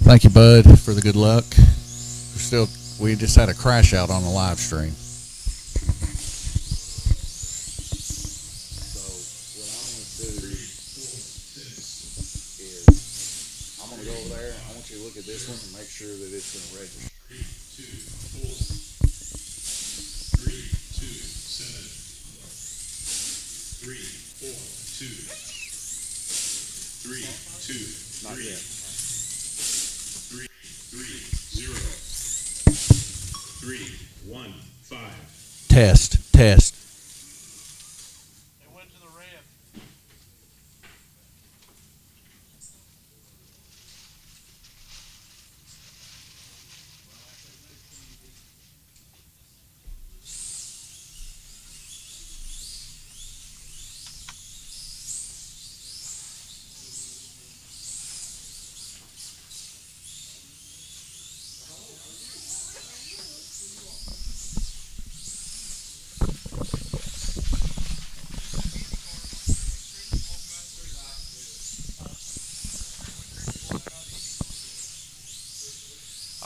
Thank you, bud, for the good luck. We just had a crash out on the live stream. So what I'm going to do is I'm going to go over there. I want you to look at this one and make sure that it's going to register. 3, 4, 2, 3, 2, Not 3, yet. 3, 0, 3, 1, 5. Test. It went to the red.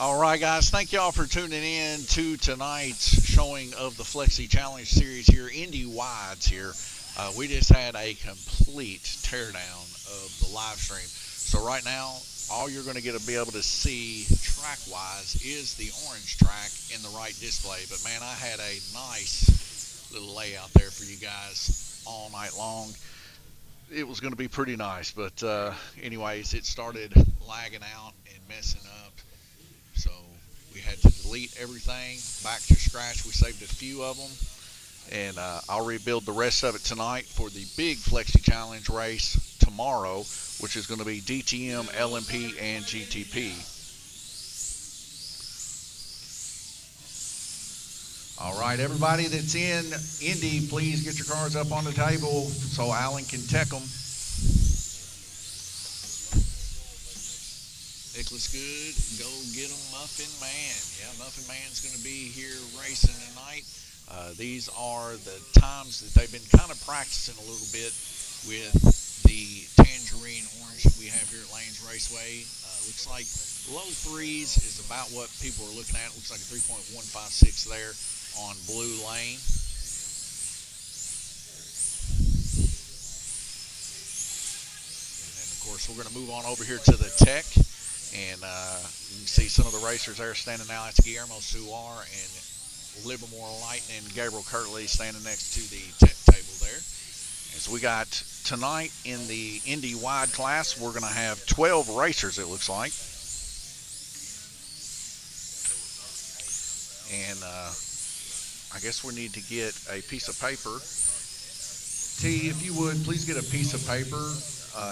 All right, guys, thank y'all for tuning in to tonight's showing of the Flexi Challenge Series here, Indy Wides here. We just had a complete teardown of the live stream. So right now, all you're going to be able to see track-wise is the orange track in the right display. But, man, I had a nice little layout there for you guys all night long. It was going to be pretty nice. But, anyways, it started lagging out and messing up. So we had to delete everything, back to scratch. We saved a few of them, and I'll rebuild the rest of it tonight for the big Flexi Challenge race tomorrow, which is going to be DTM, LMP, and GTP. All right, everybody that's in Indy, please get your cards up on the table so Alan can tech them. Nicholas Good, go get them, Muffin Man. Yeah, Muffin Man's going to be here racing tonight. These are the times that they've been kind of practicing a little bit with the tangerine orange that we have here at Lanes Raceway. Looks like low threes is about what people are looking at. Looks like a 3.156 there on Blue Lane. And then, of course, we're going to move on over here to the tech. And you can see some of the racers there standing now. That's Guillermo Suar and Livermore Lightning and Gabriel Kirtley standing next to the tech table there. And so we got tonight in the Indy Wide class, we're going to have 12 racers, it looks like. And I guess we need to get a piece of paper. T, if you would, please get a piece of paper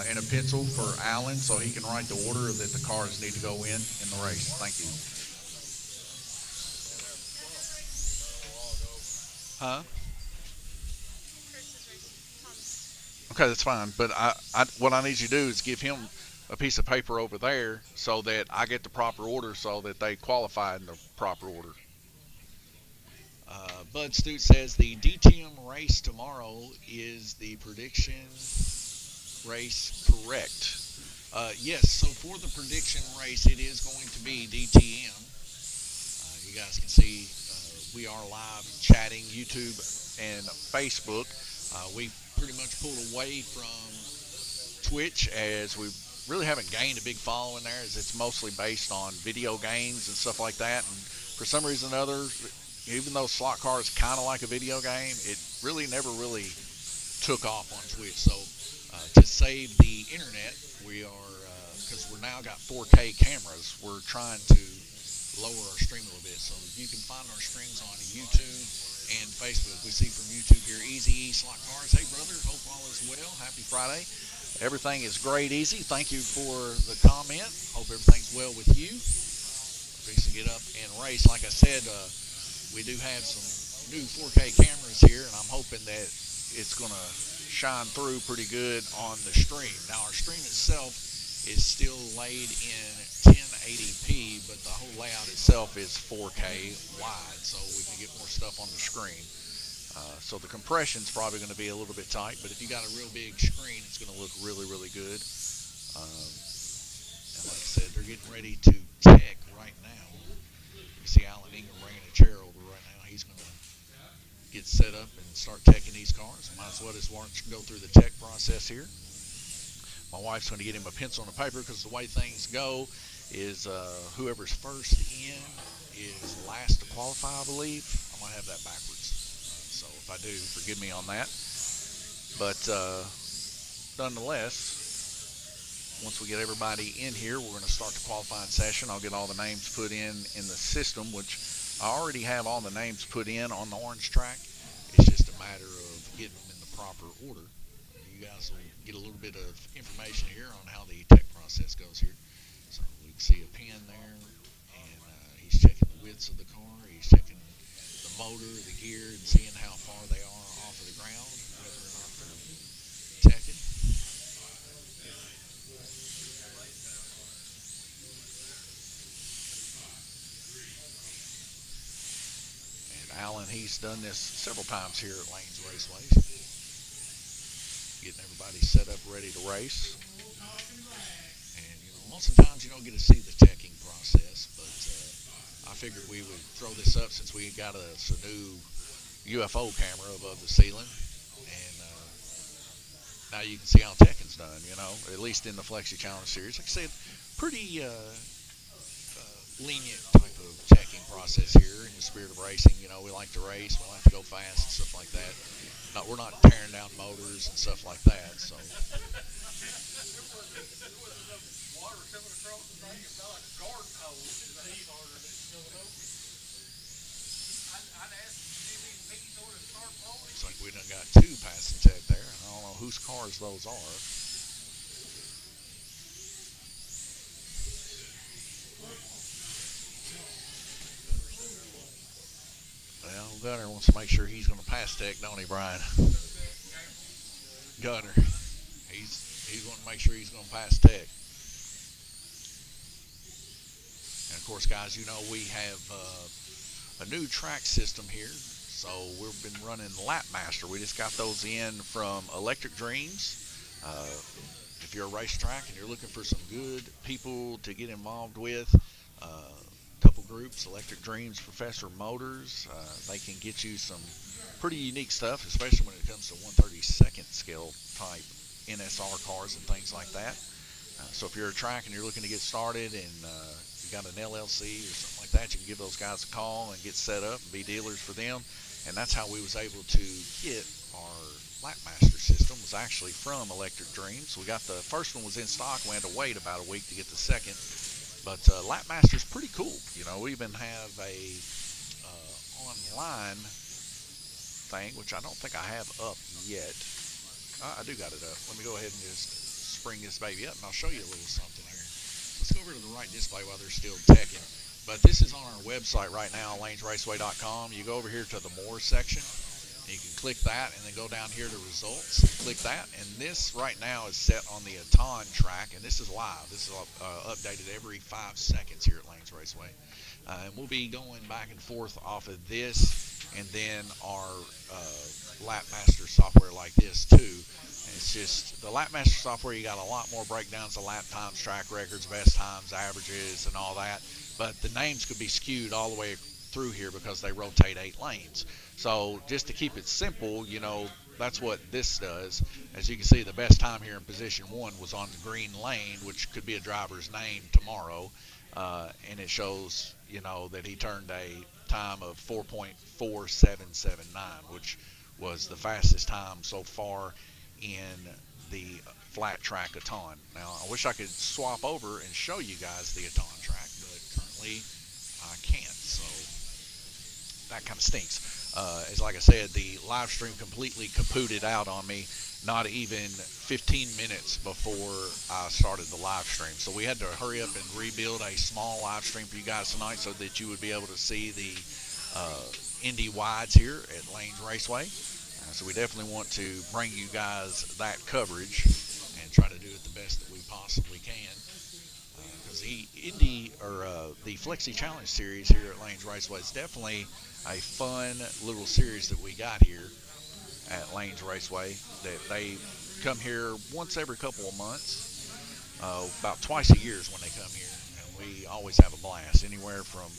and a pencil for Alan so he can write the order that the cars need to go in the race. Thank you. Huh? Okay, that's fine. But what I need you to do is give him a piece of paper over there so that I get the proper order so that they qualify in the proper order. Bud Stute says the DTM race tomorrow is the prediction race correct. Yes, so for the prediction race, it is going to be DTM. You guys can see we are live chatting YouTube and Facebook. We pretty much pulled away from Twitch as we really haven't gained a big following there, as it's mostly based on video games and stuff like that. And for some reason or other, even though slot car is kind of like a video game, it really never really took off on Twitch. So to save the internet, we are, because we're now got 4K cameras, we're trying to lower our stream a little bit. So you can find our streams on YouTube and Facebook. We see from YouTube here, Easy E Slot Cars. Hey brother, hope all is well. Happy Friday. Everything is great, Easy. Thank you for the comment. Hope everything's well with you. We're to get up and race. Like I said, we do have some new 4K cameras here, and I'm hoping that it's going to shine through pretty good on the stream. Now, our stream itself is still laid in 1080p, but the whole layout itself is 4K wide, so we can get more stuff on the screen. So the compression's probably going to be a little bit tight, but if you got a real big screen, it's going to look really, really good. And like I said, they're getting ready to tech right now. You see Alan Ingram bringing a chair over right now. He's going to get set up and start teching these cars. Might as well just go through the tech process here. My wife's going to get him a pencil and a paper, because the way things go is whoever's first in is last to qualify, I believe. I might have that backwards. So if I do, forgive me on that. But nonetheless, once we get everybody in here, we're going to start the qualifying session. I'll get all the names put in the system, which I already have all the names put in on the orange track. It's just a matter of getting them in the proper order. You guys will get a little bit of information here on how the tech process goes here. So we can see a pin there, and he's checking the widths of the car. He's checking the motor, the gear, and seeing how far they are off of the ground, whether or not they're teching. And Alan, he's done this several times here at Lanes Raceways, getting everybody set up, ready to race. And most of the times you don't get to see the teching process, but I figured we would throw this up since we got a new UFO camera above the ceiling, and now you can see how teching's done. At least in the Flexi Challenge Series. Like I said, pretty lenient type of teching process here in the spirit of racing. We like to race, we like to go fast and stuff like that. We're not tearing down motors and stuff like that. So. Looks like we done got two passing tech there. I don't know whose cars those are. Well, Gunner wants to make sure he's going to pass tech, don't he, Brian? Gunner. He's going to make sure he's going to pass tech. And of course, guys, we have a new track system here. So we've been running Lapmaster. We just got those in from Electric Dreams. If you're a racetrack and you're looking for some good people to get involved with, couple groups, Electric Dreams, Professor Motors, they can get you some pretty unique stuff, especially when it comes to 1/32 scale type NSR cars and things like that. So if you're a track and you're looking to get started and you got an LLC or something like that, you can give those guys a call and get set up and be dealers for them. And that's how we was able to get our Lapmaster system, was actually from Electric Dreams. We got the first one was in stock. We had to wait about a week to get the second. But Lapmaster's pretty cool. We even have a online thing, which I don't think I have up yet. I do got it up. Let me go ahead and just spring this baby up, and I'll show you a little something here. Let's go over to the right display while they're still teching. But this is on our website right now, lanesraceway.com. You go over here to the More section, and you can click that, and then go down here to Results, and click that. And this right now is set on the Aton track, and this is live. This is updated every 5 seconds here at Lanes Raceway. And we'll be going back and forth off of this, and then our Lapmaster software like this too. It's just the Lapmaster software. You got a lot more breakdowns of lap times, track records, best times, averages, and all that. But the names could be skewed all the way through here because they rotate 8 lanes. So just to keep it simple, that's what this does. As you can see, the best time here in position 1 was on the green lane, which could be a driver's name tomorrow. And it shows, that he turned a time of 4.4779, which was the fastest time so far in the flat track Aton. Now, I wish I could swap over and show you guys the Aton track, but currently I can't, so that kind of stinks. As like I said, the live stream completely kapooted out on me not even 15 minutes before I started the live stream. So we had to hurry up and rebuild a small live stream for you guys tonight so that you would be able to see the Indy wides here at Lanes Raceway. So we definitely want to bring you guys that coverage and try to do it the best that we possibly can. Because the Indy the Flexi Challenge series here at Lanes Raceway is definitely a fun little series that we got here at Lanes Raceway. That they come here once every couple of months, about twice a year is when they come here, and we always have a blast. Anywhere from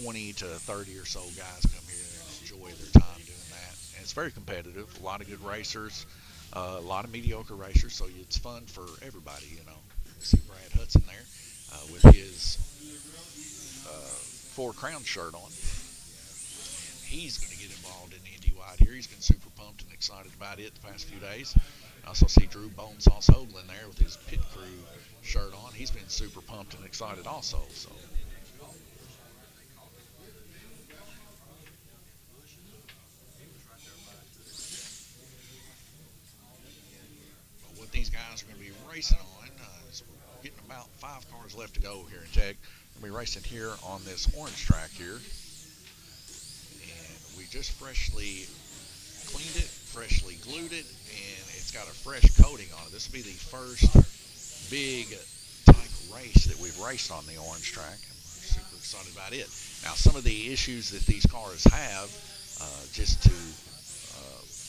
20 to 30 or so guys come here and enjoy their time doing that. And it's very competitive. A lot of good racers, a lot of mediocre racers, so it's fun for everybody. You see Brad Hudson there with his 4 Crown shirt on. He's going to get involved in the Indy Wide here. He's been super pumped and excited about it the past few days. I also see Drew Bonesauce Hoagland there with his pit crew shirt on. He's been super pumped and excited also. So but what these guys are going to be racing on is we're getting about 5 cars left to go here in Tech. We'll be racing here on this orange track here. We just freshly cleaned it, freshly glued it, and it's got a fresh coating on it. This will be the first big type race that we've raced on the orange track. I'm super excited about it. Now, some of the issues that these cars have, just to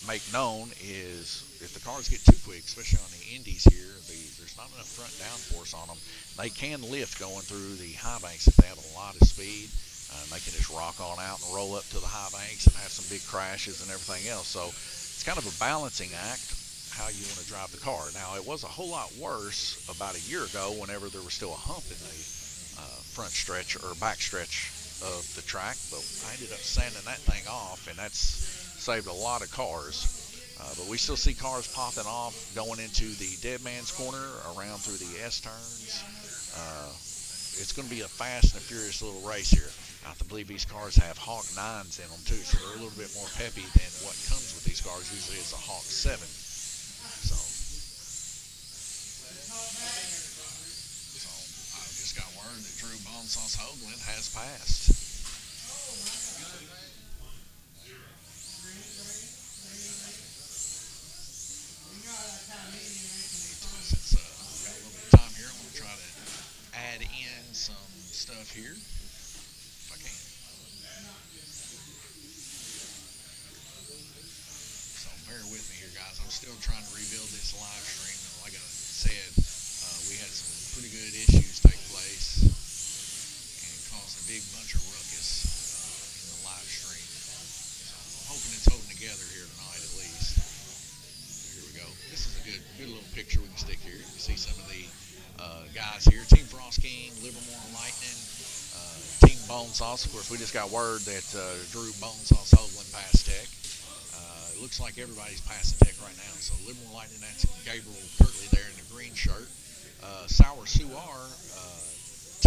make known, is if the cars get too quick, especially on the Indies here, there's not enough front downforce on them. They can lift going through the high banks if they have a lot of speed. They can just rock on out and roll up to the high banks and have some big crashes and everything else. So it's kind of a balancing act how you want to drive the car. Now, it was a whole lot worse about a year ago whenever there was still a hump in the front stretch or back stretch of the track, but I ended up sanding that thing off, and that's saved a lot of cars. But we still see cars popping off going into the dead man's corner, around through the S-turns. It's going to be a fast and furious little race here. I believe these cars have Hawk 9s in them too, so they're a little bit more peppy than what comes with these cars. Usually it's a Hawk 7. So I just got word that Drew Bonesauce Hoagland has passed. Since we've got a little bit of time here, I'm going to try to add in some stuff here. With me here, guys. I'm still trying to rebuild this live stream. Like I said, we had some pretty good issues take place and caused a big bunch of ruckus in the live stream. So I'm hoping it's holding together here tonight at least. Here we go. This is a good little picture we can stick here. You can see some of the guys here. Team Frost King, Livermore Lightning, Team Bonesauce. Of course, we just got word that Drew Bonesauce Hoagland passed Tech. It looks like everybody's passing Tech right now. So Livermore Lightning, that's Gabriel Kirtley there in the green shirt. Sour Suar,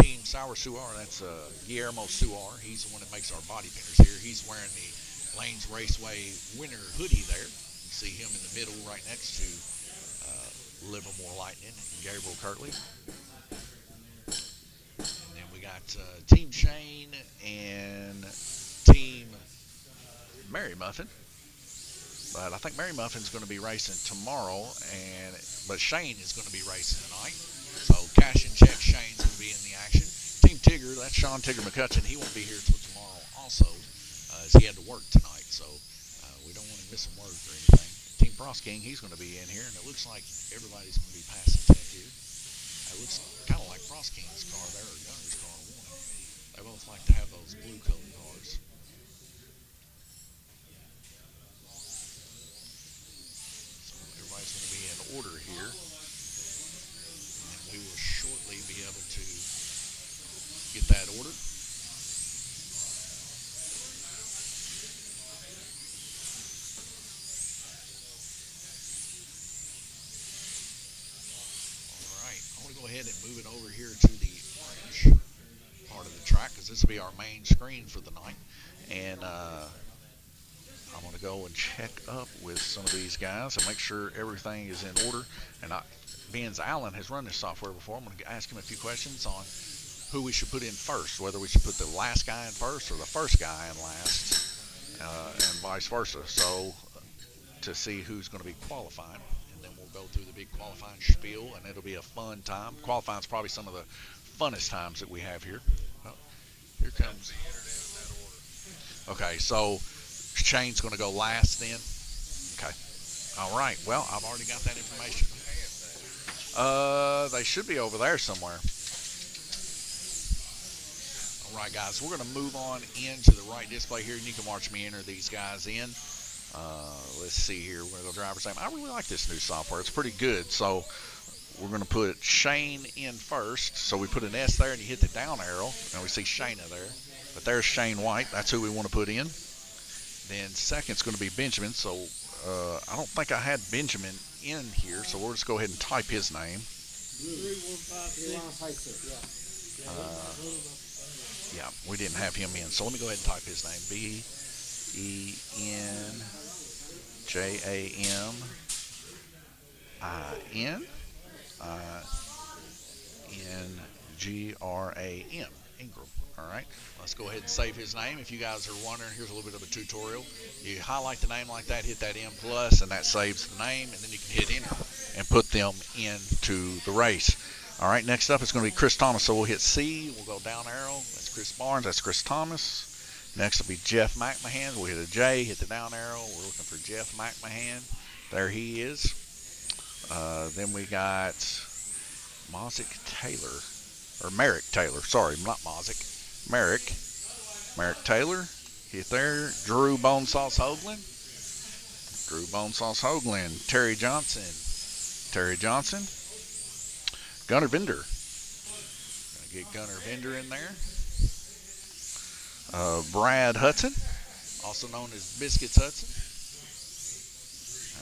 Team Sour Suar, that's Guillermo Suar. He's the one that makes our body pinners here. He's wearing the Lanes Raceway winter hoodie there. You see him in the middle right next to Livermore Lightning and Gabriel Kirtley. And then we got Team Shane and Team Mary Muffin. But I think Mary Muffin's going to be racing tomorrow, but Shane is going to be racing tonight. So cash and check, Shane's going to be in the action. Team Tigger, that's Sean Tigger McCutcheon. He won't be here till tomorrow also, as he had to work tonight. So we don't want to miss some work or anything. Team Frost King, he's going to be in here, and it looks like everybody's going to be passing tech here. It looks kind of like Frost King's car there, or Gunner's car one. They both like to have those blue colored cars. So everybody's going to be in order here, and we will shortly be able to get that order. Go ahead and move it over here to the orange part of the track, because this will be our main screen for the night. And I'm going to go and check up with some of these guys and make sure everything is in order. And being Alan has run this software before, I'm going to ask him a few questions on who we should put in first, whether we should put the last guy in first or the first guy in last, and vice versa. So to see who's going to be qualifying. Go through the big qualifying spiel, and it'll be a fun time. Qualifying is probably some of the funnest times that we have here. Well, here comes. Okay, so Shane's going to go last then. Okay. All right. Well, I've already got that information. They should be over there somewhere. All right, guys. We're going to move on into the right display here, and you can watch me enter these guys in. Let's see here. We're going to go driver's name. I really like this new software. It's pretty good. So we're going to put Shane in first. So we put an S there, and you hit the down arrow, and we see Shayna there. But there's Shane White. That's who we want to put in. Then second's going to be Benjamin. So I don't think I had Benjamin in here. So we'll just go ahead and type his name. Yeah, we didn't have him in. So let me go ahead and type his name. BenjaminIngram. Ingram. All right. Let's go ahead and save his name. If you guys are wondering, here's a little bit of a tutorial. You highlight the name like that, hit that M+, and that saves the name, and then you can hit enter and put them into the race. All right. Next up is going to be Chris Thomas. So we'll hit C. We'll go down arrow. That's Chris Barnes. That's Chris Thomas. Next will be Jeff McMahon. We'll hit a J, hit the down arrow. We're looking for Jeff McMahon. There he is. Then we got Merrick Taylor. Sorry, not Mozick. Merrick Taylor. Hit there. Drew Bonesauce Hoagland. Terry Johnson. Gunnar Vender. Gonna get Gunnar Vender in there. Brad Hudson, also known as Biscuits Hudson.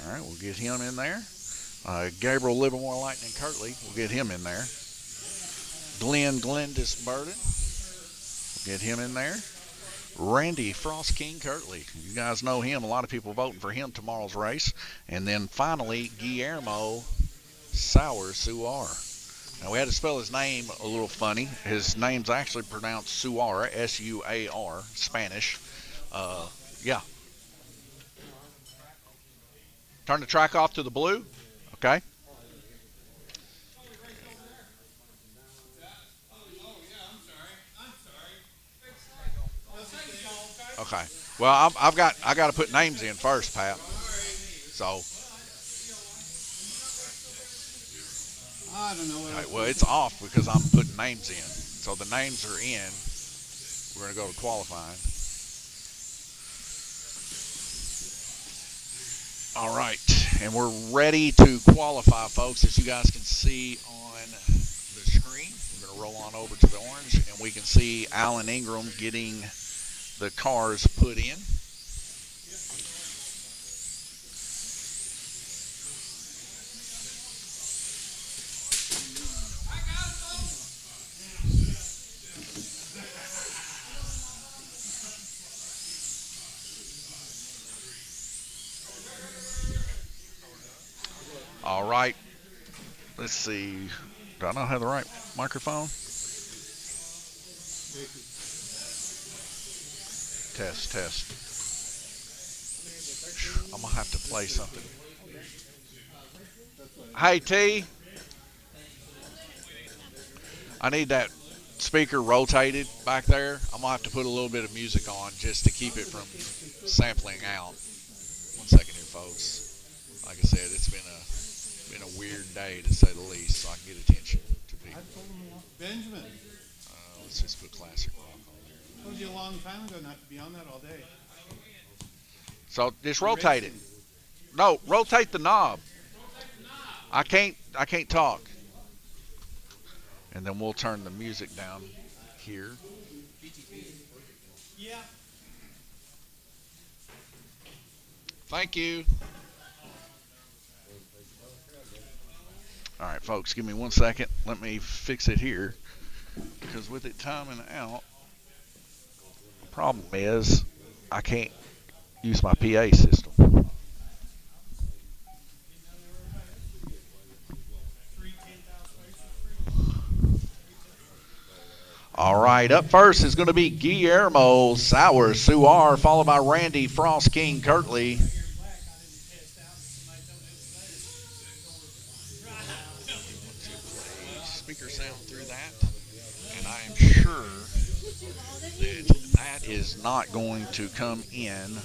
All right, we'll get him in there. Gabriel Livermore Lightning Kirtley, we'll get him in there. Glendis Burden, we'll get him in there. Randy Frost King Kirtley, you guys know him. A lot of people voting for him tomorrow's race. And then finally, Guillermo Suar. Now, we had to spell his name a little funny. His name's actually pronounced Suar, S-U-A-R, Spanish. Yeah. Turn the track off to the blue. Okay. Okay. Well, I got to put names in first, Pat. So. I don't know. Okay, well, it's off because I'm putting names in. So the names are in. We're going to go to qualifying. All right, and we're ready to qualify, folks. As you guys can see on the screen, we're going to roll on over to the orange, and we can see Alan Ingram getting the cars put in. All right, let's see. Do I not have the right microphone? Test. I'm gonna have to play something. Hey T, I need that speaker rotated back there. I'm gonna have to put a little bit of music on just to keep it from sampling out. 1 second here, folks. I been a weird day to say the least, so I can get attention to people. I told him, Benjamin, Let's just put classic rock on there. I told you a long time ago not to be on that all day. So just rotate it. No, rotate the knob. I can't talk. And then we'll turn the music down here. Yeah. Thank you. All right, folks, give me 1 second. Let me fix it here. Because with it timing out, the problem is I can't use my PA system. All right, up first is going to be Guillermo Sauer Suar, followed by Randy Frost King Kirtley. Speaker sound through that, and I am sure that is not going to come in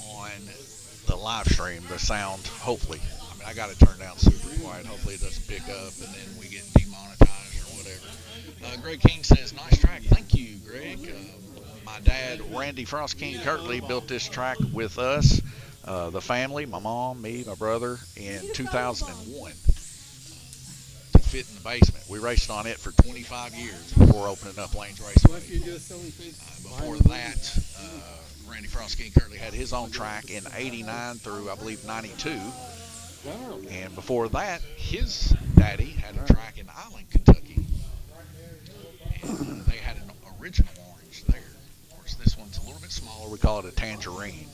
on the live stream, the sound, hopefully. I mean, I got it turned down super quiet. Hopefully it doesn't pick up and then we get demonetized or whatever. Greg King says, nice track. Thank you, Greg. My dad, Randy Frost King Kirtley, built this track with us, the family, my mom, me, my brother, in 2001 to fit in the basement. We raced on it for 25 years before opening up Lanes Raceway. Before that, Randy Frost King Kirtley had his own track in 89 through, I believe, 92. And before that, his daddy had a track in Island, Kentucky. And they had an original orange there. Of course, this one's a little bit smaller. We call it a tangerine.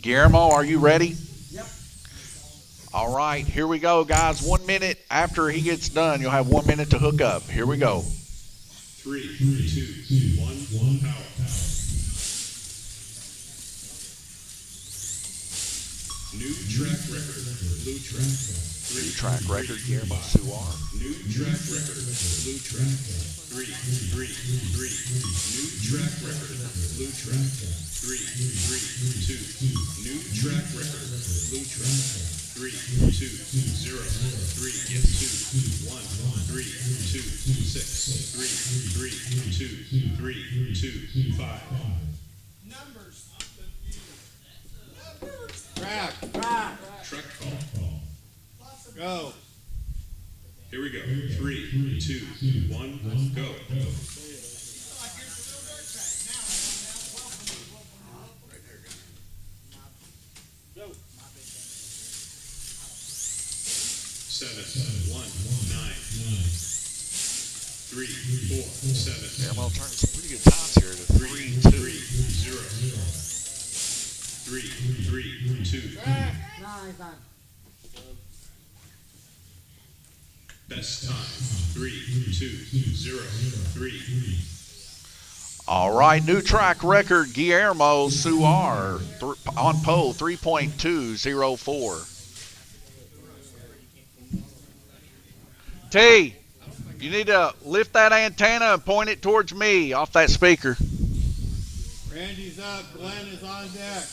Guillermo, are you ready? Yep. All right, here we go, guys. 1 minute after he gets done, you'll have 1 minute to hook up. Here we go. 3, 2, 1, power. New track record, blue track. New track record, Guillermo Suar. New track record, blue track. 3, 3, 3. New track record, blue track. 3, 3, 2. New track record, blue track. 3, 2, 0, 3, 2, 1, 3, 2, 6, 3, 3, 2, 3, 2, 5. Numbers. Track. Track call. Go. Here we go. 3, 2, 1, go. Seven, 1, 9, 3, 4, 7. Guillermo turning some pretty good times here to 3, 3, 2. 0. 3, 3, 2. Best time. 3, 2, 0, 3. All right, new track record, Guillermo Suar on pole, 3.204. T, you need to lift that antenna and point it towards me off that speaker. Randy's up. Glenn is on deck.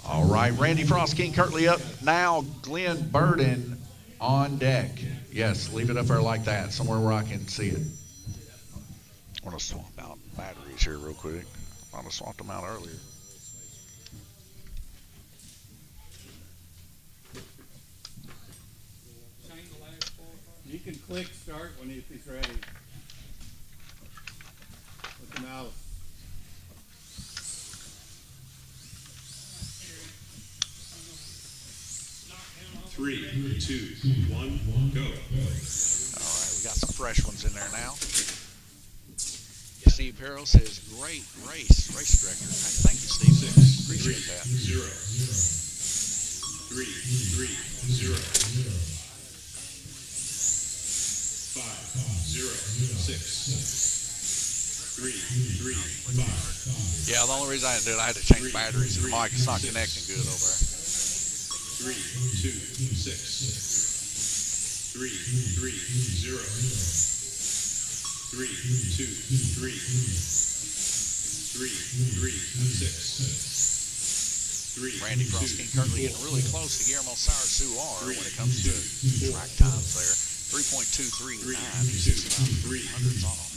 All right, Randy Frost King Kirtley up now. Glenn Burden on deck. Yes, leave it up there like that, somewhere where I can see it. I want to swap out batteries here real quick. I want to swap them out earlier. You can click start when he's ready. With the mouse. Three, 2, 1, go. All right, we got some fresh ones in there now. Steve Harrell says, great race director. Thank you, Steve. 6, Appreciate that. 0. 3, 3, 0. 5, 0, 6. 3, 3, 5. Yeah, the only reason I didn't do it, I had to change batteries in the mic. It's not connecting good over there. 3, 2, 6. 3, 0. 3, 2, 3. 3, 6. 3, Randy Frostkin currently getting really close to Guillermo Sauer when it comes to track times there. 3.239. He's just about 300s off.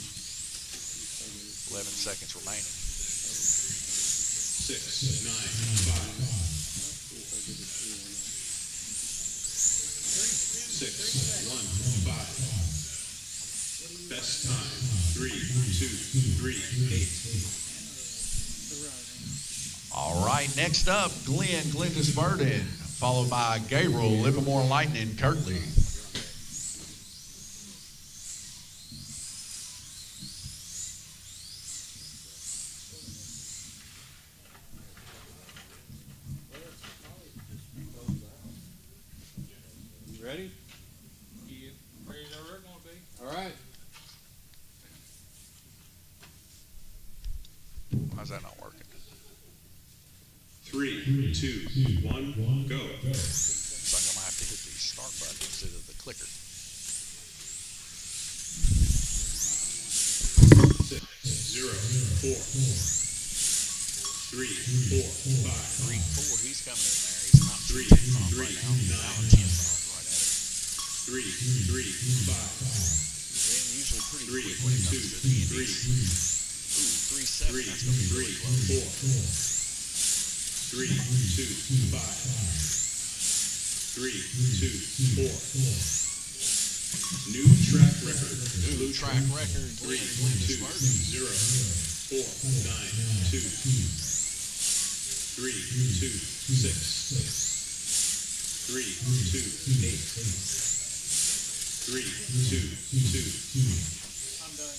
11 seconds remaining. 6, 9, 5. 6, 1, 5. Best time, 3, 2, 3, 8. All right, next up, Glenda's Burden, followed by Gabriel Livermore Lightning Kirtley. Ready? Yeah. Ready as we're gonna be. All right. How's that not working? 3, 2, 1, go. Looks like I'm gonna have to hit the start button instead of the clicker. 6, 0, 4. 3, 4, 5. 3, 4. He's coming in there. He's not 3, 10 3, right now. 9. 10 right at it. 3, 3, 5. They're usually pretty 3, quick when it comes 2, to the 3. Ooh, 3-7. 3, That's gonna be really 3, close. 4. 3, 2, 5. 3, 2, 4. New track record. New track record. 3, 2, 0, 4, 9, 2. 3, 2, 6. 3, 2, 8. 3, 2, 2. I'm done.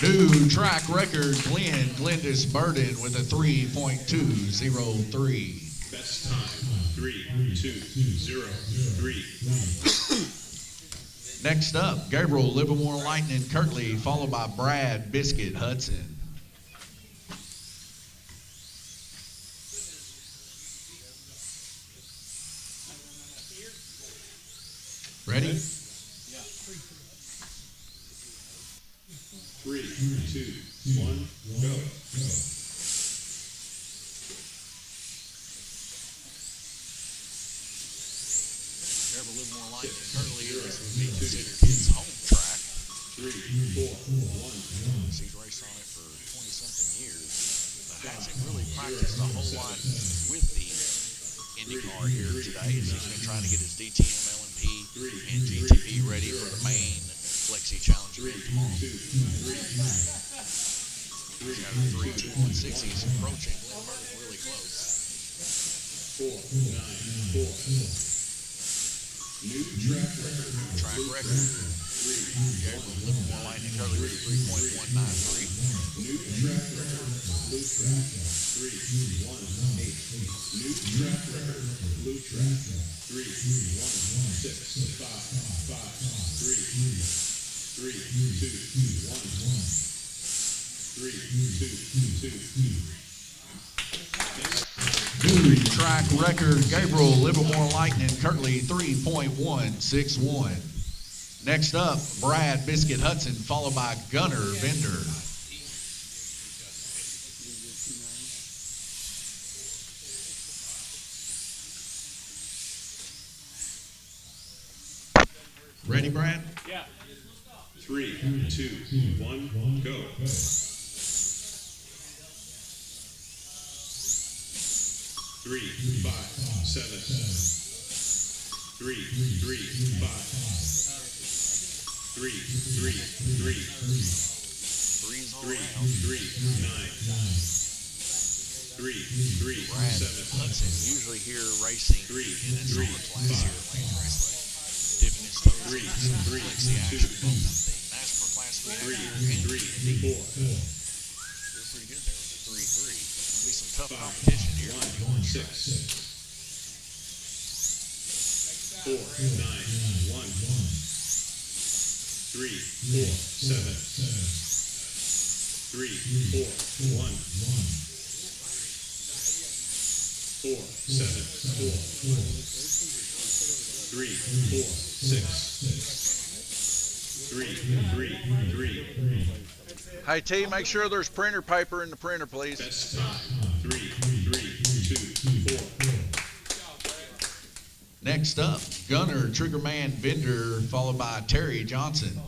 New track record, Glenda's Burden with a 3.203. Best time, 3, 2, 0, 3. Next up, Gabriel Livermore Lightning Kirtley, followed by Brad Biscuit Hudson. Ready? 3, 2, 1, go. Gabriel Livermore Lightning Kirtley is would be considered his home track. 3, 4, 1. He's raced on it for 20-something years, but hasn't really practiced a whole lot with the IndyCar here today. As he's been trying to get his DTM, LMP, and GTP ready for the main Flexi Challenge event tomorrow. 2, 3. He's got a 3.216. He's approaching Glenn Burden really close. 4, 9, 4. New track record. Track record. Gabriel Livermore Lightning Kirtley with a 3.193. New track record. Blue track. 3, 1, 8. New track record. Blue track. 3, 1, 6, 5, 5, 3, 3, 2, 1. 3, 2, 2. New track record, Gabriel Livermore Lightning Kirtley 3.161. Next up, Brad Biscuit Hudson, followed by Gunnar Bender. Ready, Brad? Yeah. 3, 2, 1, go. 3, 5, 7. 3, 3, 5. 3, 3, 3. Threes all 3, around. 3, 9. 3, 3, Brad 7. Hudson, usually here racing in his Three, summer class here at Lane five. Raceway. Dipping his toes Three, into some three, Flexi action, both in the NASCAR class we have 3, here and 3, 4. Did pretty good there with the 3-3. There'll be some tough competition here on the 1, orange 6. track. 4, 9, 1. 3, 4, 7. 3, 4, 1. 4, 4, 7, 4. 3, 4, 6. 3, 3, 3. Hey, T, make sure there's printer paper in the printer, please. Best time. 3, 3, 2, 4. Next up, Gunner, Triggerman, Bender, followed by Terry Johnson.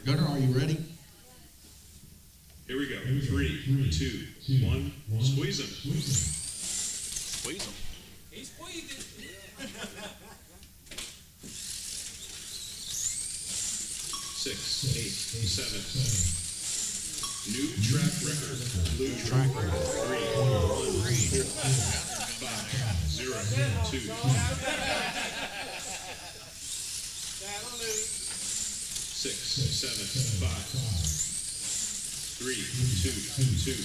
Gunner, are you ready? Here we go. 3, 2, 1. Squeeze him. Squeeze them. He's squeezing. 6, 8, 7. New track record. Blue track record. 3, 1, 4, 5, 0, 2. That'll lose. 6, 7, 5. 3, 2, 2.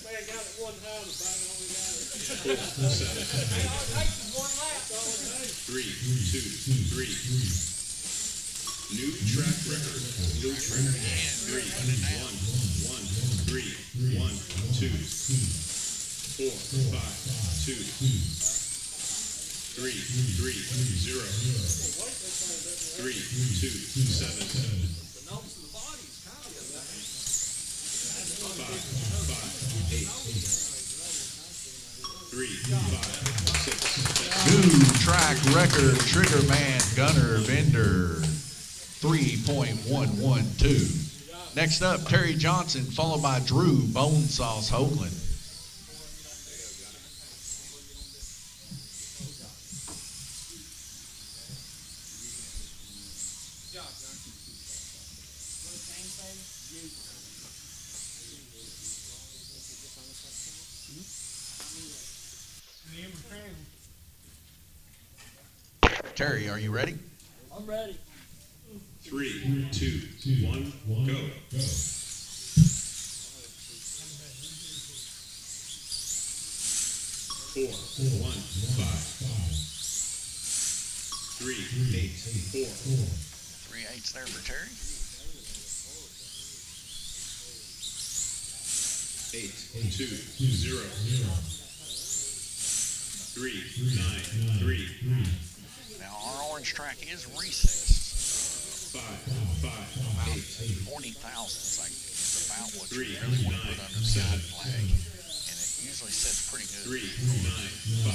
Man got it one time, the bang only got it. 4, 7. All it takes is one lap. That's all it takes. 3, 2, 3. New track record. Blue track record. 3, 1, 1, 3, 1, 2. 4, 5, 2. 3, 3, 0. 3, 2, 7. 5, 8. 3, 5, 6. New track record, Triggerman, Gunner, Bender, 3.112. Next up, Terry Johnson, followed by Drew Bone Sauce Hoagland. Terry, are you ready? I'm ready. 3, 2, 1, go. 4, 1, 5. 3, 8, 4. 3 8s there for Terry. 8, 2, 0. 3, 9, 3. Now, our orange track is recessed. 5, 5, 8. 40,000 is about what you 3, really want to 9, put under the 7. guide flag. And it usually sits pretty good. 3, 9, 5.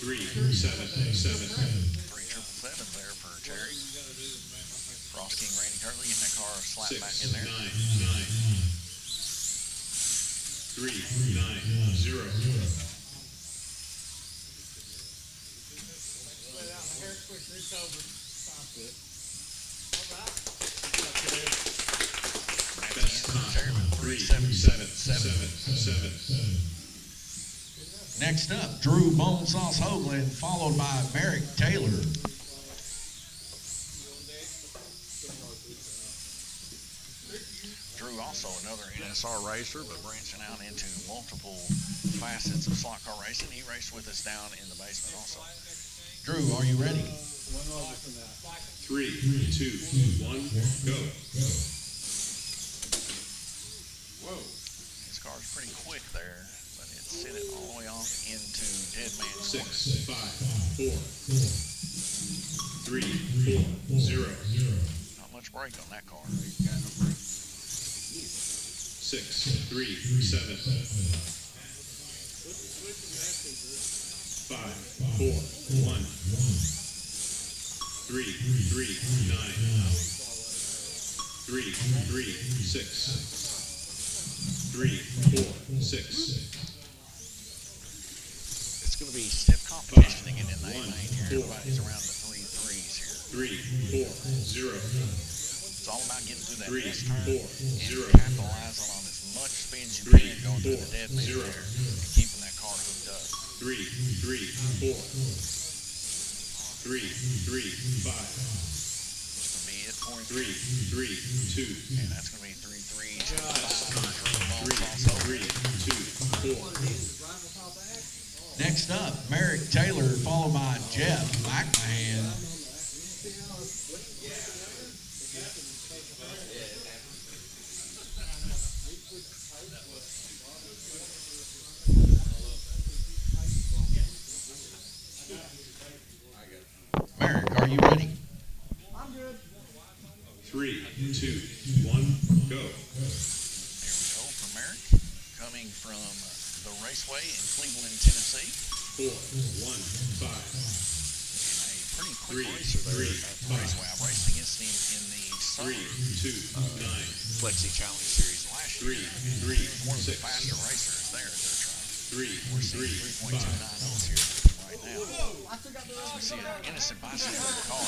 3, 7, 7. 3 777s there for Terry. Ross King, Randy Curley, getting that car slapped 6, back in 9, there. 9. 3, 9, 0. It's over. Stop it. Best time. 3, 7, 7, 7. Next up, Drew Bone Sauce Hoagland, followed by Merrick Taylor. Drew, also another NSR racer, but branching out into multiple facets of slot car racing. He raced with us down in the basement also. Drew, are you ready? 3, 2, 1, go. Whoa. His car's pretty quick there, but it sent it all the way off into Dead Man's 6, Corner. 5, 4. 3, 4, 0. Not much brake on that car. 6, 3, 7. 5, 4, 1. 3, 3, 9. 3, 3, 6. 3, 4, 6. It's going to be stiff competition to get in the A lane here. 1, 4. Everybody's around the 3 3s here. 3, 4, 0. It's all about getting through that 3, S turn 4, and 0. capitalizing on as much spin as you can going through the dead man 0. there and keeping that car hooked up. 3, 3, 4. 3, 3, 5. It's going to be it for him. 3, 3, 2. And that's going to be 3 3s. 3, 3, 2, 4. Next up, Merrick Taylor, followed by Jeff McMahon. 1, go. There we go from Eric, coming from the Raceway in Cleveland, Tennessee. 4, 1, 5. And a pretty quick racer there at the Raceway. I raced against him in the 3, 2, 9. Flexi Challenge Series last year. 3, 3, He was one of the 6. faster racers there at their track. 3, We're seeing 3, 5. 3.290s here right now. We see an innocent bicycle in the car.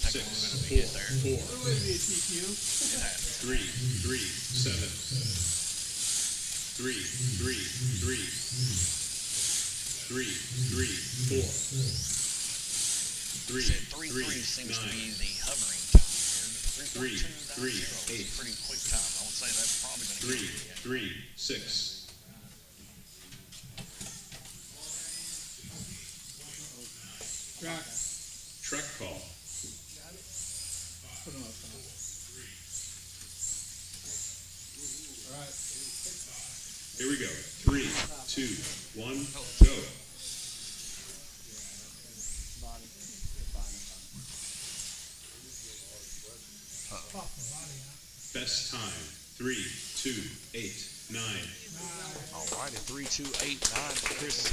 Take a little bit of a hit there. 4, It happens. 3, 3, 7. 3, 3, 3. 3, 3, 4. 3, 3.3 3, seems to 9. be the hovering time here. 3, 3, 3.290 is a pretty quick time. I would say that's probably going to 3, get you. 3, 6. Track. Track call. Put them up. All right. Here we go. 3, 2, 1, go. Best time. 3, 2, 8, 9. All right, at 3.289 for Chris,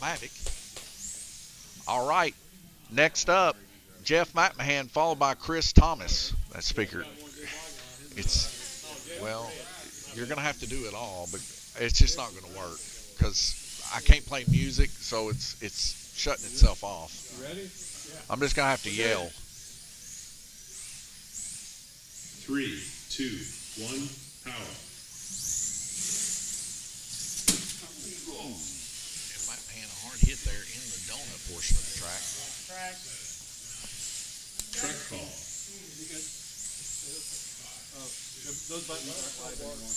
Mavic. All right, next up, Jeff McMahon, followed by Chris Thomas. That speaker, well, you're going to have to do it all, but it's just not going to work because I can't play music, so it's shutting itself off. You ready? I'm just going to have to yell. 3, 2, 1, power. Jeff McMahon, a hard hit there in the donut portion of the track. Track call. Oh, those buttons aren't live anymore.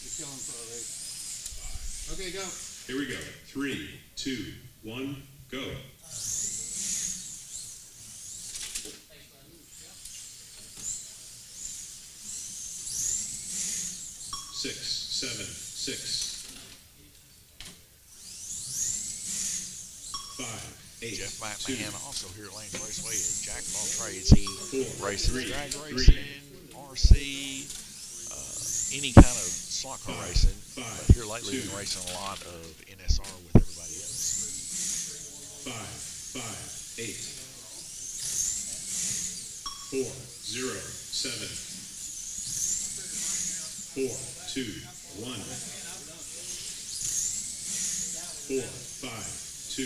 You're killing for a race. Okay, go. Here we go. 3, 2, 1, go. 6, 7, 6. 5, 8, Jeff 2. McMahon, also here at Lanes Raceway, is jack of all trades. He 4, races 3, drag 3. racing, RC, any kind of slot car racing. But here lately, we've been racing a lot of NSR with everybody else. 5, 5, 8. 4, 0, 7. 4, 2, 1. 4, 5, 2.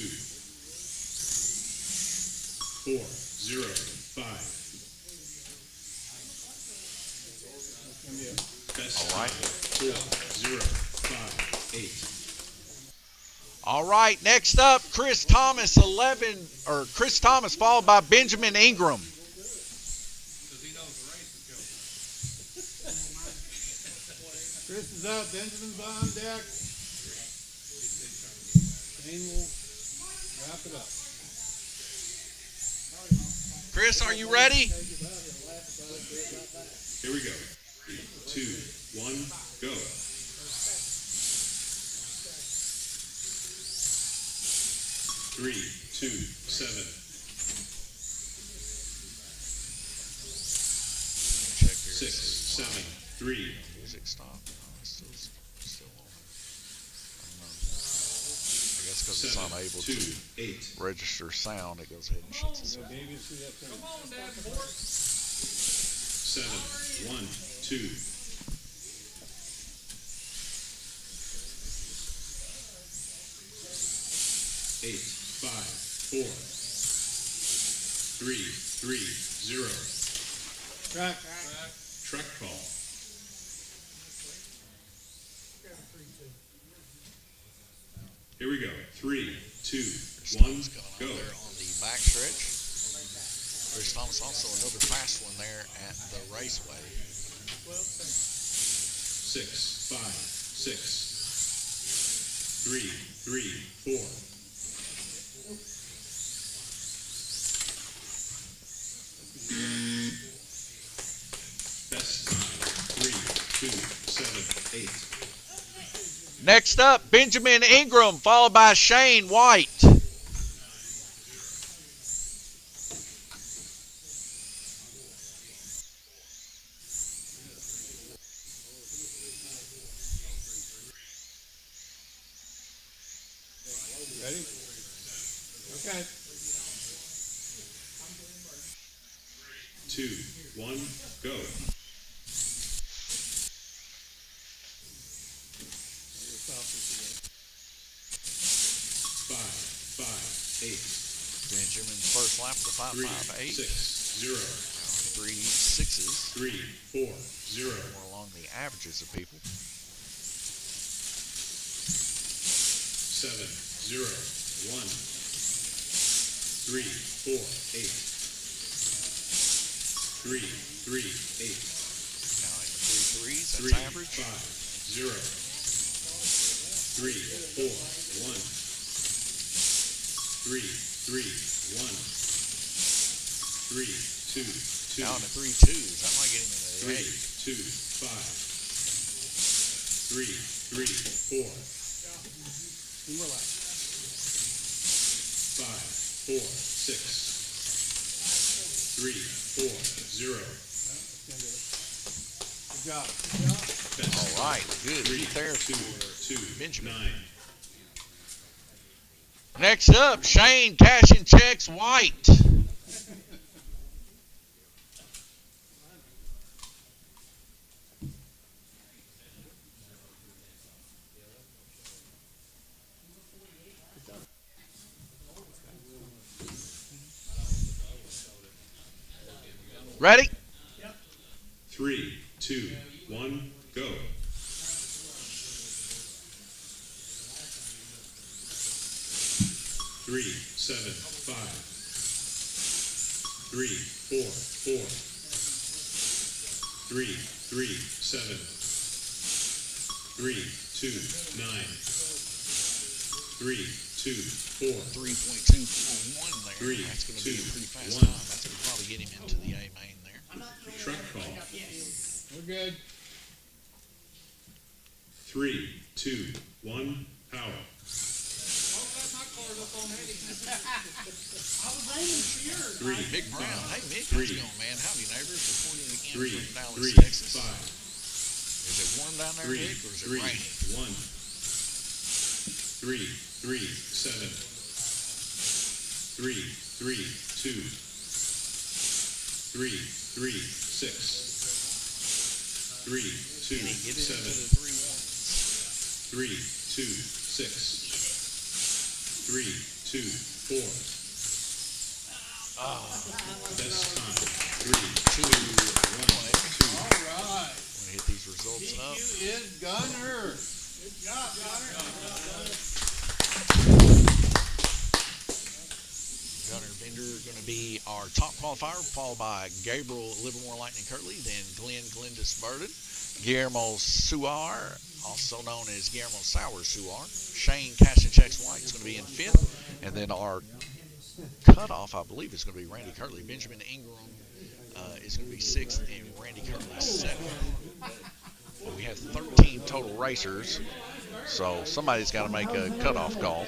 4, 0, 5. Best All right. time. 4, 0, 5, 8. All right, next up, Chris Thomas, Chris Thomas, followed by Benjamin Ingram. Chris is up. Benjamin's on deck. Shane will wrap it up. Chris, are you ready? Here we go. 3, 2, 1, go. 3, 2, 7. Check here. 6, 7, 3. Music stopped. No, it's still on. I don't know. I guess because it's 7, unable 2, to 8. register sound, it goes ahead and shuts itself. Baby, see that thing. 7, 1, 2. 8, 5, 4. 3, 3, 0. Track. Track call. Here we go. 3, 2, 1, Thomas going go. on there on the back stretch. Chris Thomas also another fast one there at the Raceway. 6, 5, 6. 3, 3, 4. Best time. 3, 2, 7, 8. Next up, Benjamin Ingram, followed by Shane White. go. 5, 5, 8. Benjamin's first lap to 3, 5.58. 6, 0. 3 6s. 3, 4, 0. More along the averages of people. 7, 0, 1. 3, 4, 8. 3, 3, 8. Now in the 3 threes, that's 3, average. 5, 0. 3, 4, 1. 3, 3, 1. 3, 2, 2. Now in the 3 twos, I might get him into the 3, 8. 2, 5. 3, 3, 4. 2 more laps. 5, 4, 6. 3, 4, 0. Good job. Best All right, good. 3, Heat there 2, for 2, Benjamin. 9. Next up, Shane cashing checks White. Ready? 3, 2, 1, go. 3, 7, 5. 3, 4, 4. 3, 3, 7. 3, 2, 9. 3, 2, 4. 3.241 there. 3, That's going to be a 2, pretty fast 1. time. That's going to probably get him into the A main there. Truck call. We're good. 3, 2, 1, power. Three, Big Brown. Hey, Mick, how's Three. it going, man? Howdy, neighbors. Reporting again 3, from Dallas, 3, Texas. 5. Is it warm down there, 3, Mick, or is it 3, raining? 1. 3, 3, 7. 3, 3, 2. 3, 3, 6. 3, 2, Can he get it into 7. the 3 ones? 3, 2, 6. 3, 2, 4. Best time. 3, 2, 1, 2. All right. Want to hit these results up? You is Gunner. Good job, Gunner. Gunner Bender going to be our top qualifier, followed by Gabriel Livermore Lightning Curley, then Glenn Glendis Burden, Guillermo Suar, also known as Guillermo Sour Suar, Shane Cashin-Chex White is going to be in 5th, and then our cutoff, I believe, is going to be Randy Curley. Benjamin Ingram is going to be 6th, and Randy Curley 7th. We have 13 total racers, so somebody's got to make a cutoff call.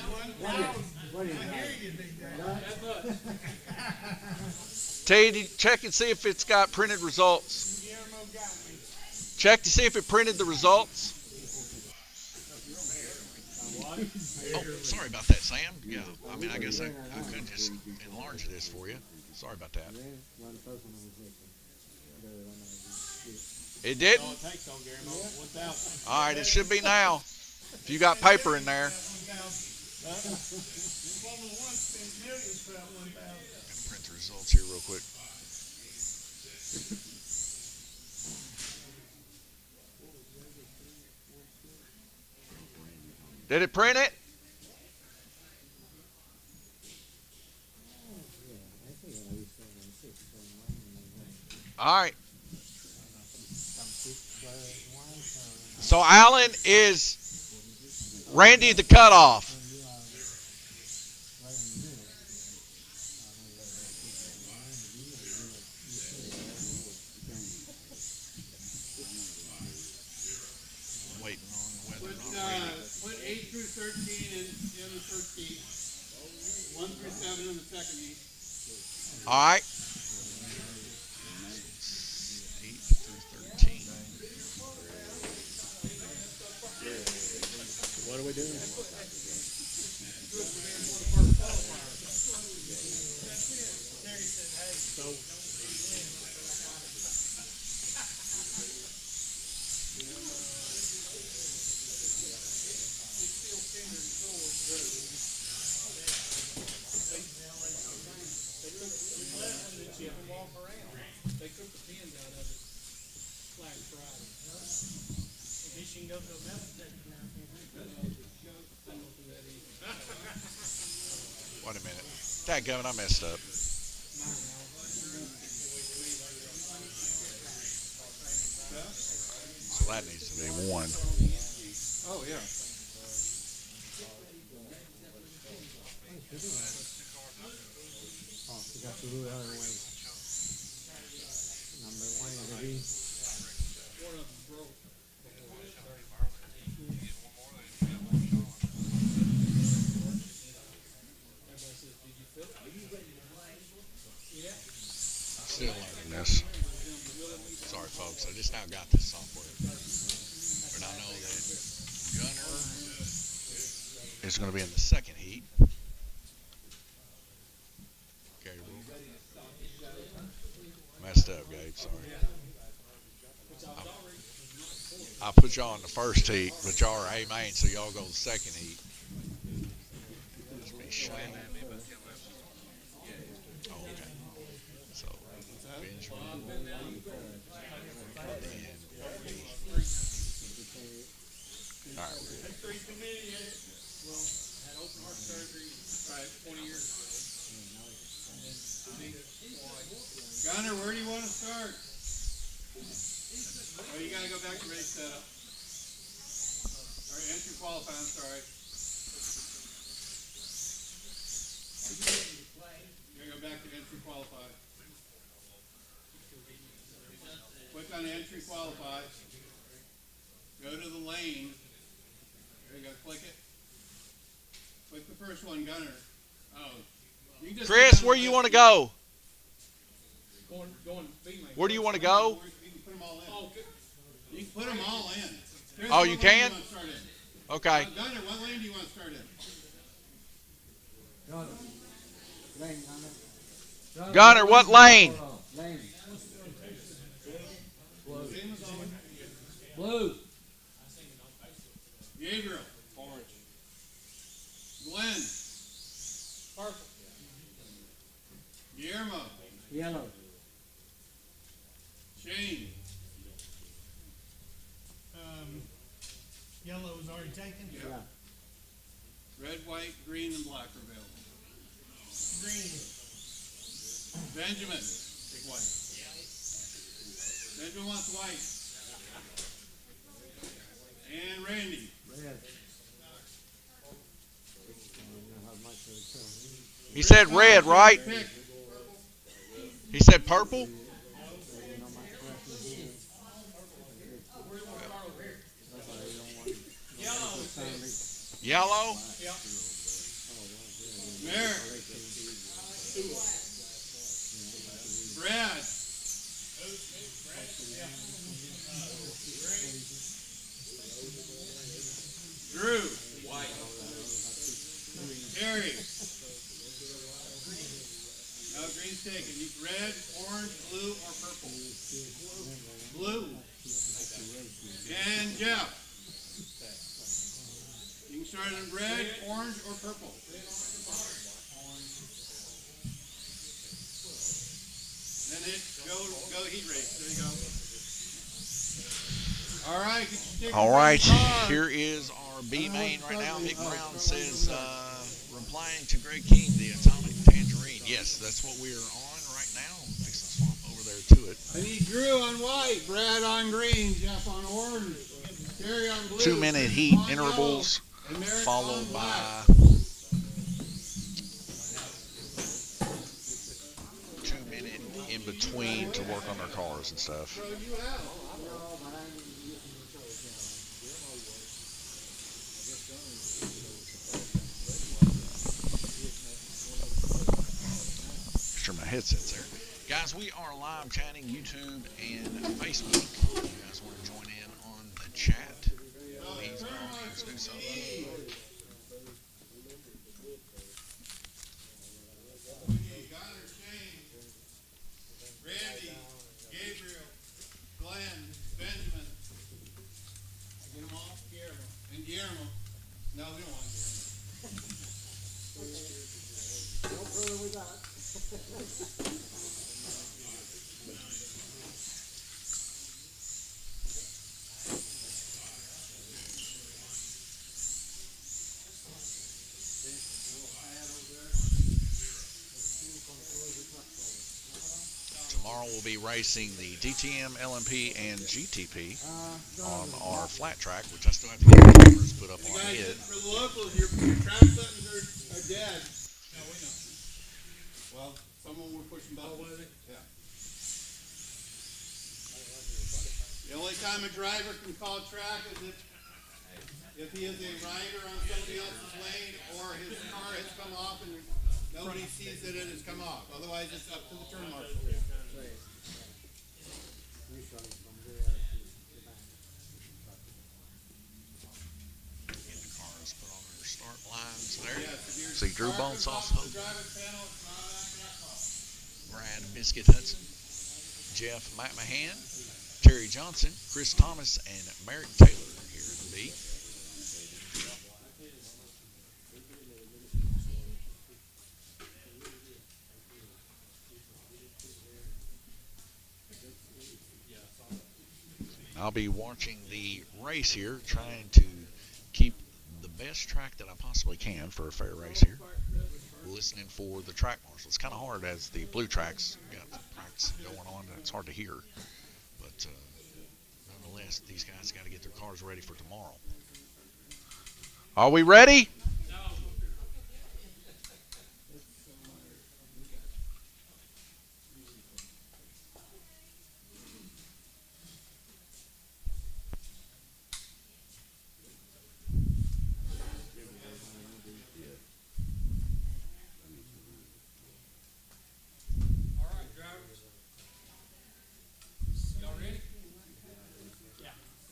Teddy, check and see if it's got printed results. Check to see if it printed the results. Oh, sorry about that, Sam. Yeah, I mean, I guess I could just enlarge this for you. Sorry about that. It didn't? All right, it should be now. If you got paper in there. Print the results here real quick. Did it print it? All right. So Allen is Randy the cutoff. Waiting on whether or not Randy. Went 8 through 13 in the first heat. 1 through 7 in the second heat. All right. 8 through 13. What are we doing? Wait a minute. Dadgummit, I messed up. So that needs to be 1. Oh, yeah. Oh, you got to do the other way. Number 1 is the B. Still learning this. Sorry, folks. I just now got this software. But I know that Gunner is going to be in the second heat. Gabriel. Messed up, Gabe. Sorry. I put y'all in the first heat, but y'all are A main, so y'all go the second heat. Just be Shane. Oh, okay. So, Benjamin. All right, we're good. Had open heart surgery 20 years ago. Gunner, where do you want to start? Oh, you got to go back to race setup. All right, entry qualify, I'm sorry. You got to go back to entry qualify. Click on entry qualify. Go to the lane. There you go, click it. Click the first one, Gunner. Oh. You just Chris, where you want to go? Going B lane. Where do you want to go? You can put them all in. Oh, good. You can put them all in. Chris, Oh, what you lane can? do you want to start in? Okay. Gunner, what lane do you want to start in? Gunner, what lane? Lane. Same as always. Blue. Gabriel. Orange. Glenn. Purple. Guillermo. Yellow. Shane. Yellow is already taken. Yeah. Yeah. Red, white, green, and black are available. Green. Benjamin. Take white. Benjamin wants white. And Randy. Red. He said red, right? Pick. He said purple? Yellow? Merrick. Brad. Drew. White. Terry. No, green's taken. You red, orange, blue, or purple? Blue. And Jeff. You can start in red, orange, or purple. Then go heat race. There you go. All right. Get your stick All in right, the car. here is our B main right now. Mick Brown says, replying to Greg King, the Atomic Tangerine. Yes, that's what we are on right now. Fix the swap over there to it. I need Drew on white, Brad on green, Jeff on orange, Terry on blue. 2-minute Chris heat on intervals, yellow, and Merrick followed on by black. 2-minute in between to work on their cars and stuff. Throw you out. Make sure my headset's there. Guys, we are live chatting YouTube and Facebook. If you guys want to join in on the chat, please by all means do so. Gunner, Shane, Randy, Gabriel, Glenn, Benjamin. Get them all? Guillermo. And Guillermo. No, we don't want Guillermo. will be racing the DTM, LMP, and GTP on our flat track, which I still have to get the numbers put up on Guys, it. for the locals, your track buttons are dead. No, we know. Well, someone were pushing buttons. Oh, was it? Yeah. The only time a driver can call track is if he is a rider on somebody else's lane or his car has come off and nobody sees that it has come off. Otherwise, it's up to the turn marshal. Get the cars put on their start lines there. Yes, See Drew Bonesoff, Brad Brad Biscuit Hudson, Jeff McMahon, Terry Johnson, Chris Thomas, and Merrick Taylor here in the B. I'll be watching the race here, trying to keep the best track that I possibly can for a fair race here. Listening for the track marshal. It's kind of hard as the blue tracks got the practice going on, and it's hard to hear. But nonetheless, these guys got to get their cars ready for tomorrow. Are we ready?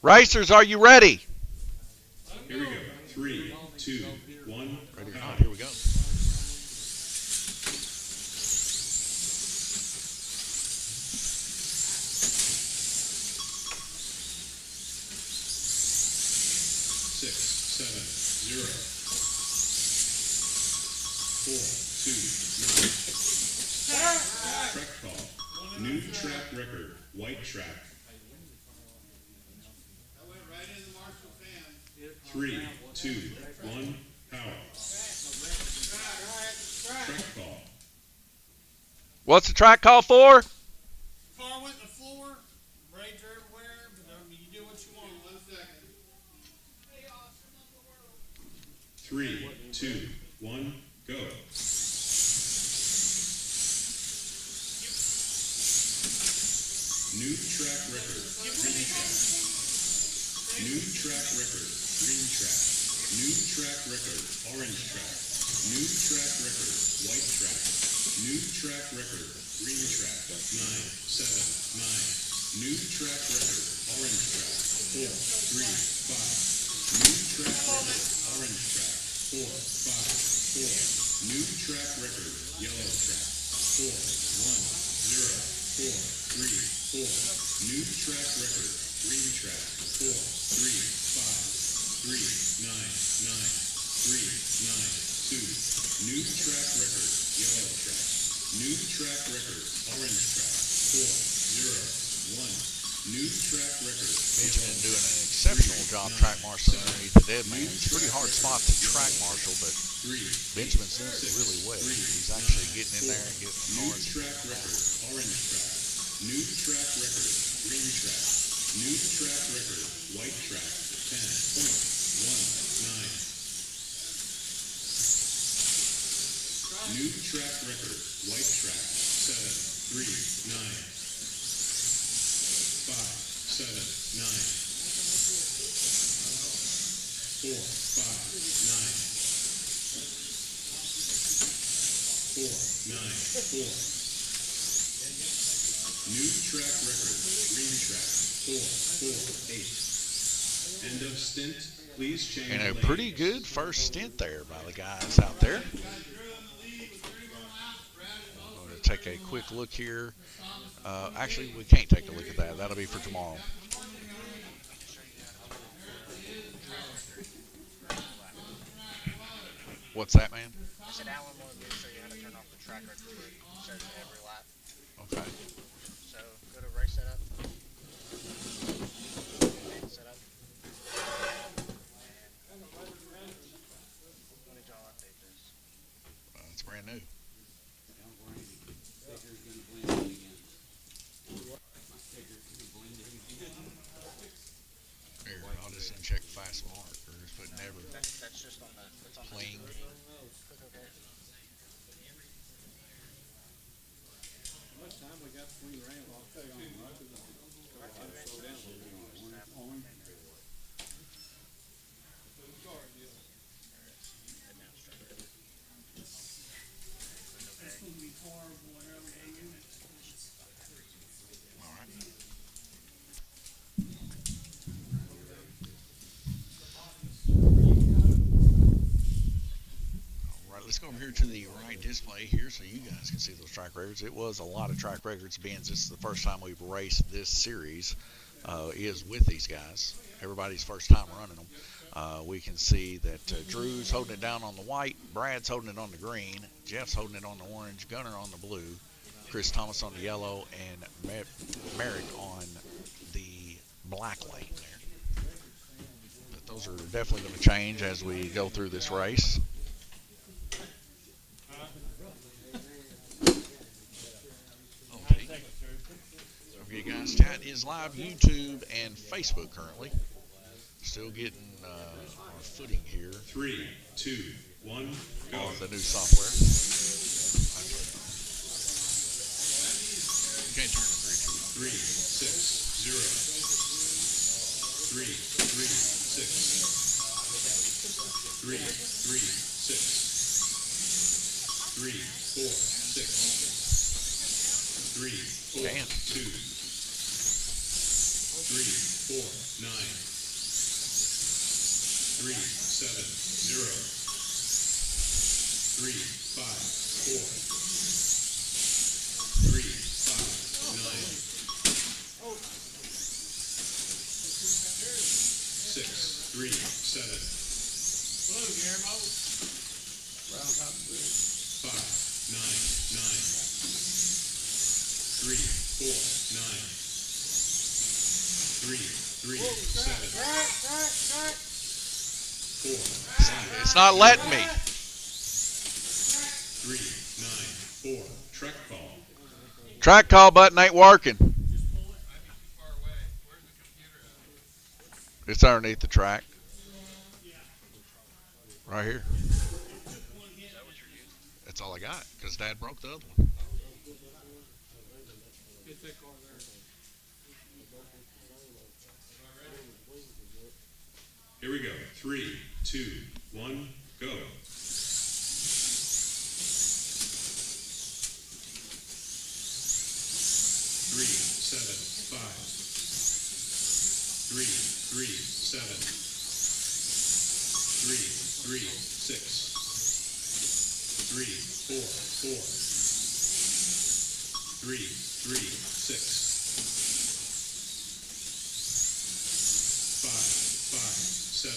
Racers, are you ready? Here we go. 3, 2, 1. Ready or not, here we go. Six, 7, 0. 4, 2, 9. Track call. New track record. White track. 3, 2, 1, power. Track call. What's the track call for? Car went in the floor, braids are everywhere, but you do what you want. 1 second. 3, 2, 1, go. New track record. Green track. New track record. Green track. New track record. Orange track. New track record. White track. New track record. Green track. 9, 7, 9. New track record. Orange track. 4, 3, 5. New track record. Orange track. 4, 5, 4. New track record. Yellow track. 4, 1, 0, 4, 3, 4. New track record. Green track. 4, 3, 5, 3, 9, 9, 3, 9, 2. New track record. Yellow track. New track record. Orange track. 4, 0, 1. New track record. Benjamin doing an exceptional job track marshaling underneath the dead man. It's a pretty hard spot to track marshal, but Benjamin's doing it really well. He's actually getting in there and getting the New cars. track record. Orange track. New track record. Green track. New track record. White track. 10.19. New track record. White track. 7, 3, 9. 5, 7, 9. 4, 5, 9. 4, 9, 4. New track record. Green track. 4, 4, 8. End of stint. Please change And a lane. pretty good first stint there by the guys out there. I'm going to take a quick look here. Actually, we can't take a look at that. That'll be for tomorrow. What's that, man? I said Alan wanted me to show you how to turn off the track record for it. It shows it every lap. Okay. So go to race setup. And setup. And when did y'all update this? It's brand new. That's going to be horrible around hanging. All right. All right, let's go over here to the right display here so you guys can see those track records. It was a lot of track records, being this is the first time we've raced this series is with these guys. Everybody's first time running them. We can see that Drew's holding it down on the white, Brad's holding it on the green, Jeff's holding it on the orange, Gunner on the blue, Chris Thomas on the yellow, and Merrick on the black lane there. But those are definitely going to change as we go through this race. Okay. Okay, guys, chat is live, YouTube and Facebook currently. Still getting our footing here 3, 2, 1, go. on the new software. You can't turn the 3, 2, 3, 6, 0. 3, 3, 6. 3, 3, 6. 3, 4, 6. 3, 4, Damn. 2. 3, 4, 9. 3, 7, 0. 3, 5, 4. 3, 5, 9. 6, 3, 7. Blue, Guillermo. 5, 9, 9. 3, 4, 9. 3, 3, 7. 4, 5. It's not letting me. 3, 9, 4. Trek call. Track call button ain't working. It's underneath the track. Right here. That's all I got because Dad broke the other one. Here we go. 3, 2, 1, go. 3, 7, 5. 3, 3, 7. 3, 3, 6. 3, 4, 4. 3, 3, 6. 5, 5, 7.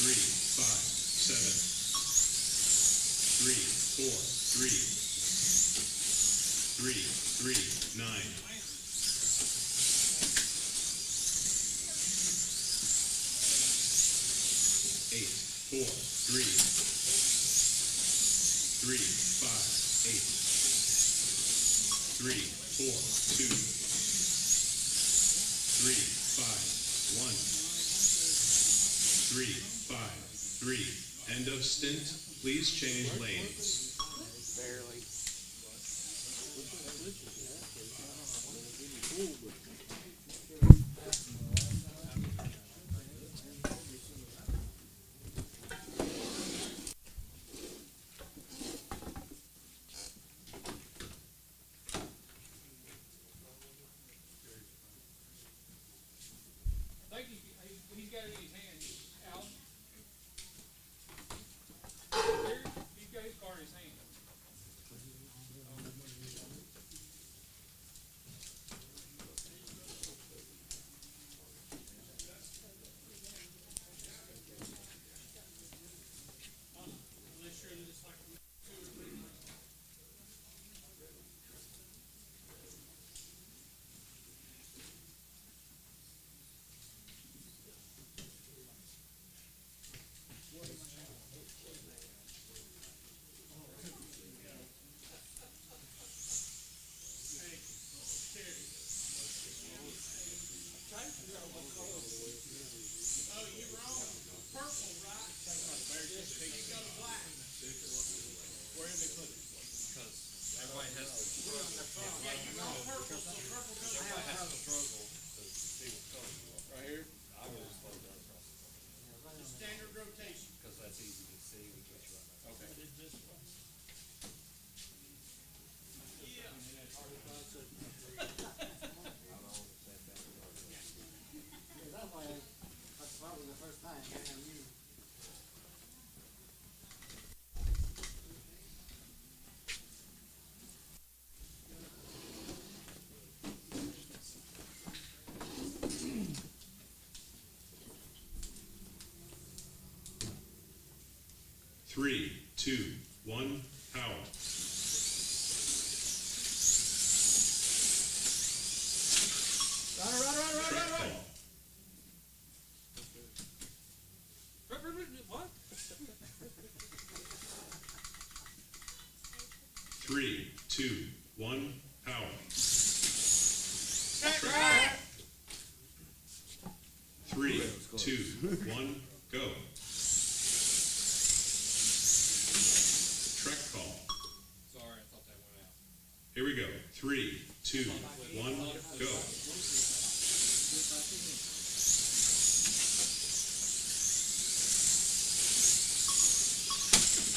3, 5, 7. 3, 4, 3. 3, 3, 9. 8, 4, 3. 3, 5, 8. 3, 4, 2. 3, 5, 1. 3, 5, 3. End of stint. Please change lanes. I think he's got it in his hand, Alan. He's got his car in his hand. Unless you're in this like 2 or 3 months. 3, 2, 1, power. Track call. What? 3, 2, 1, power. Track. 3, 2, 1, go. Track call. Sorry, I thought that went out. Here we go. 3, 2, 1, go.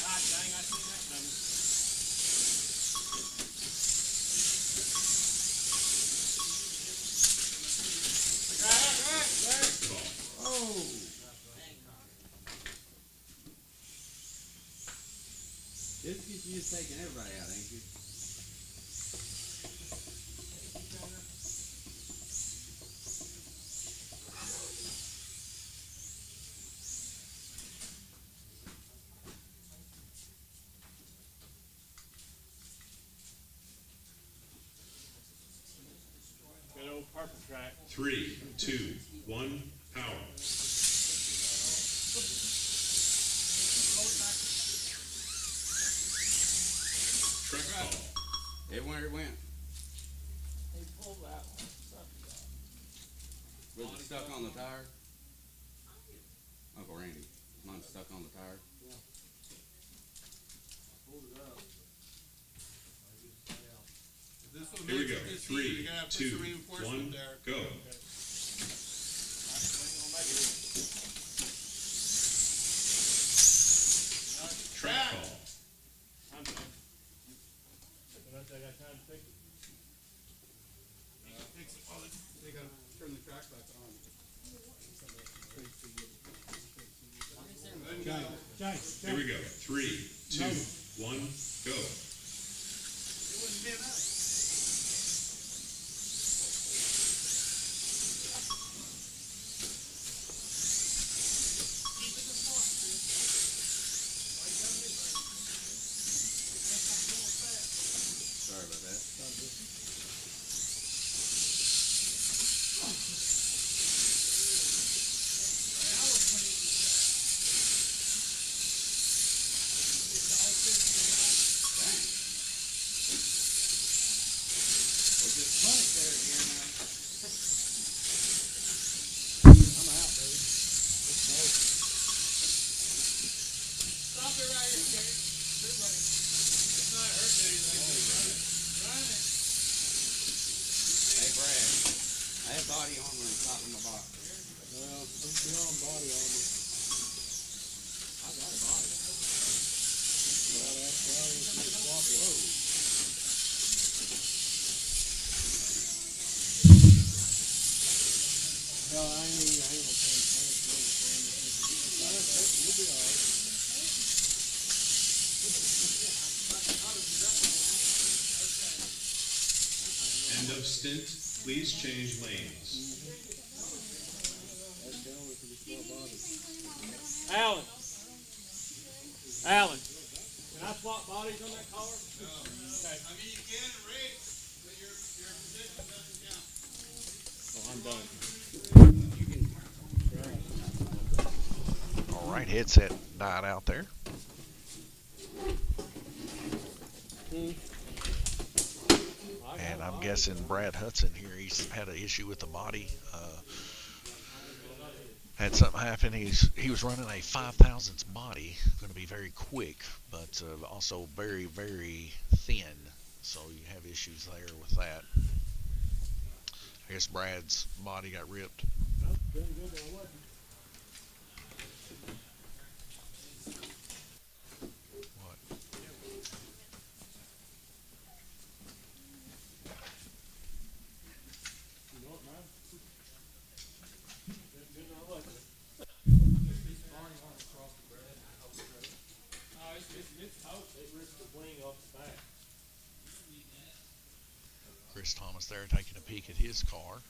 Ah, dang, I seen that coming. Track call. Oh. This gets you just taking everybody out, ain't you? Good old purple track. 3, 2, 1, power. Track call. Everywhere it went. He pulled that one. Was it stuck on the tire? Uncle Randy, mine stuck on the tire. This will Here we make go. it this 3, easy. You're gonna have to 2, put some reinforcement 1, there. go. Track call. I'm done. Unless I got time to fix it. Fix it. Oh, they gotta turn the track back on. Then go. Here we go. 3, 2, 1, go. It wouldn't be enough. Sorry about that. Well, just punish there again now. I'm out, baby. It's smoke. Stop it right here, Gary. It's not hurting anything. Just run it. Run it. Hey, Brad. I had body armor in top of my box. Well, put your own body armor. I got a body. Well, that's why you should swap it. Whoa. No, I ain't gonna change pants. You'll be alright. End of stint. Please change lanes. That's the only for the small body. Alan. Alan. Can I swap bodies on that car? No. Okay. I mean, you can race, but your position doesn't count. Oh, I'm done. All right, headset died out there. And I'm guessing Brad Hudson here, he's had an issue with the body. Had something happen. He was running a 5,000ths body, going to be very quick, but also very, very thin. So you have issues there with that. I guess Brad's body got ripped. What? Chris Thomas there taking a peek at his car.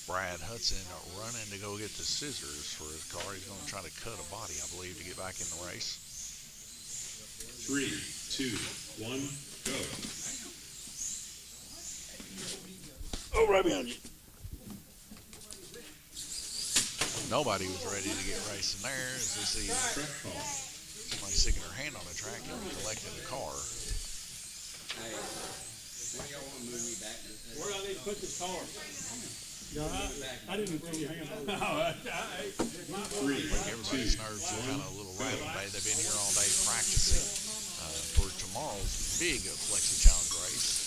Brad Hudson running to go get the scissors for his car. He's going to try to cut a body, I believe, to get back in the race. 3, 2, 1, go. Oh, right behind you. Nobody was ready to get racing there. As we see somebody sticking her hand on the track and collecting the car. Hey, when y'all want to move me back? Where do I need to put this car? I didn't put your hand on it. Everybody's nerves are kind of a little rattled today. They've been here all day practicing for tomorrow's big Flexi Challenge race.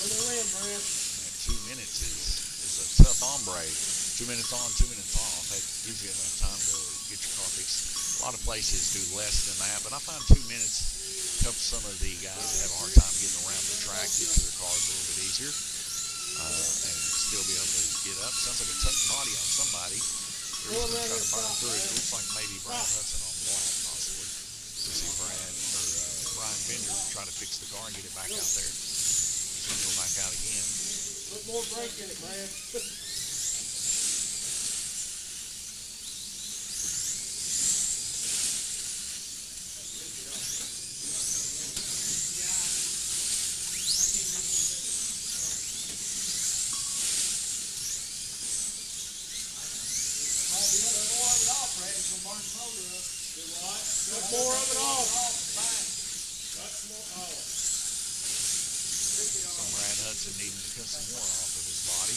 Where they win, Brad? And 2 minutes is a tough hombre. 2 minutes on, 2 minutes off. That gives you enough time to get your car fixed. A lot of places do less than that, but I find 2 minutes helps some of the guys that have a hard time getting around the track, get to their cars a little bit easier, and still be able to get up. Sounds like a tough body on somebody. They're just going to try to burn through it. It looks like maybe Brad Hudson on the black, possibly. We see Brian Vineyard try to fix the car and get it back out there. So go back out again. Put more brake in it, Brad. More of it off. So Brad Hudson needing to cut some more off of his body.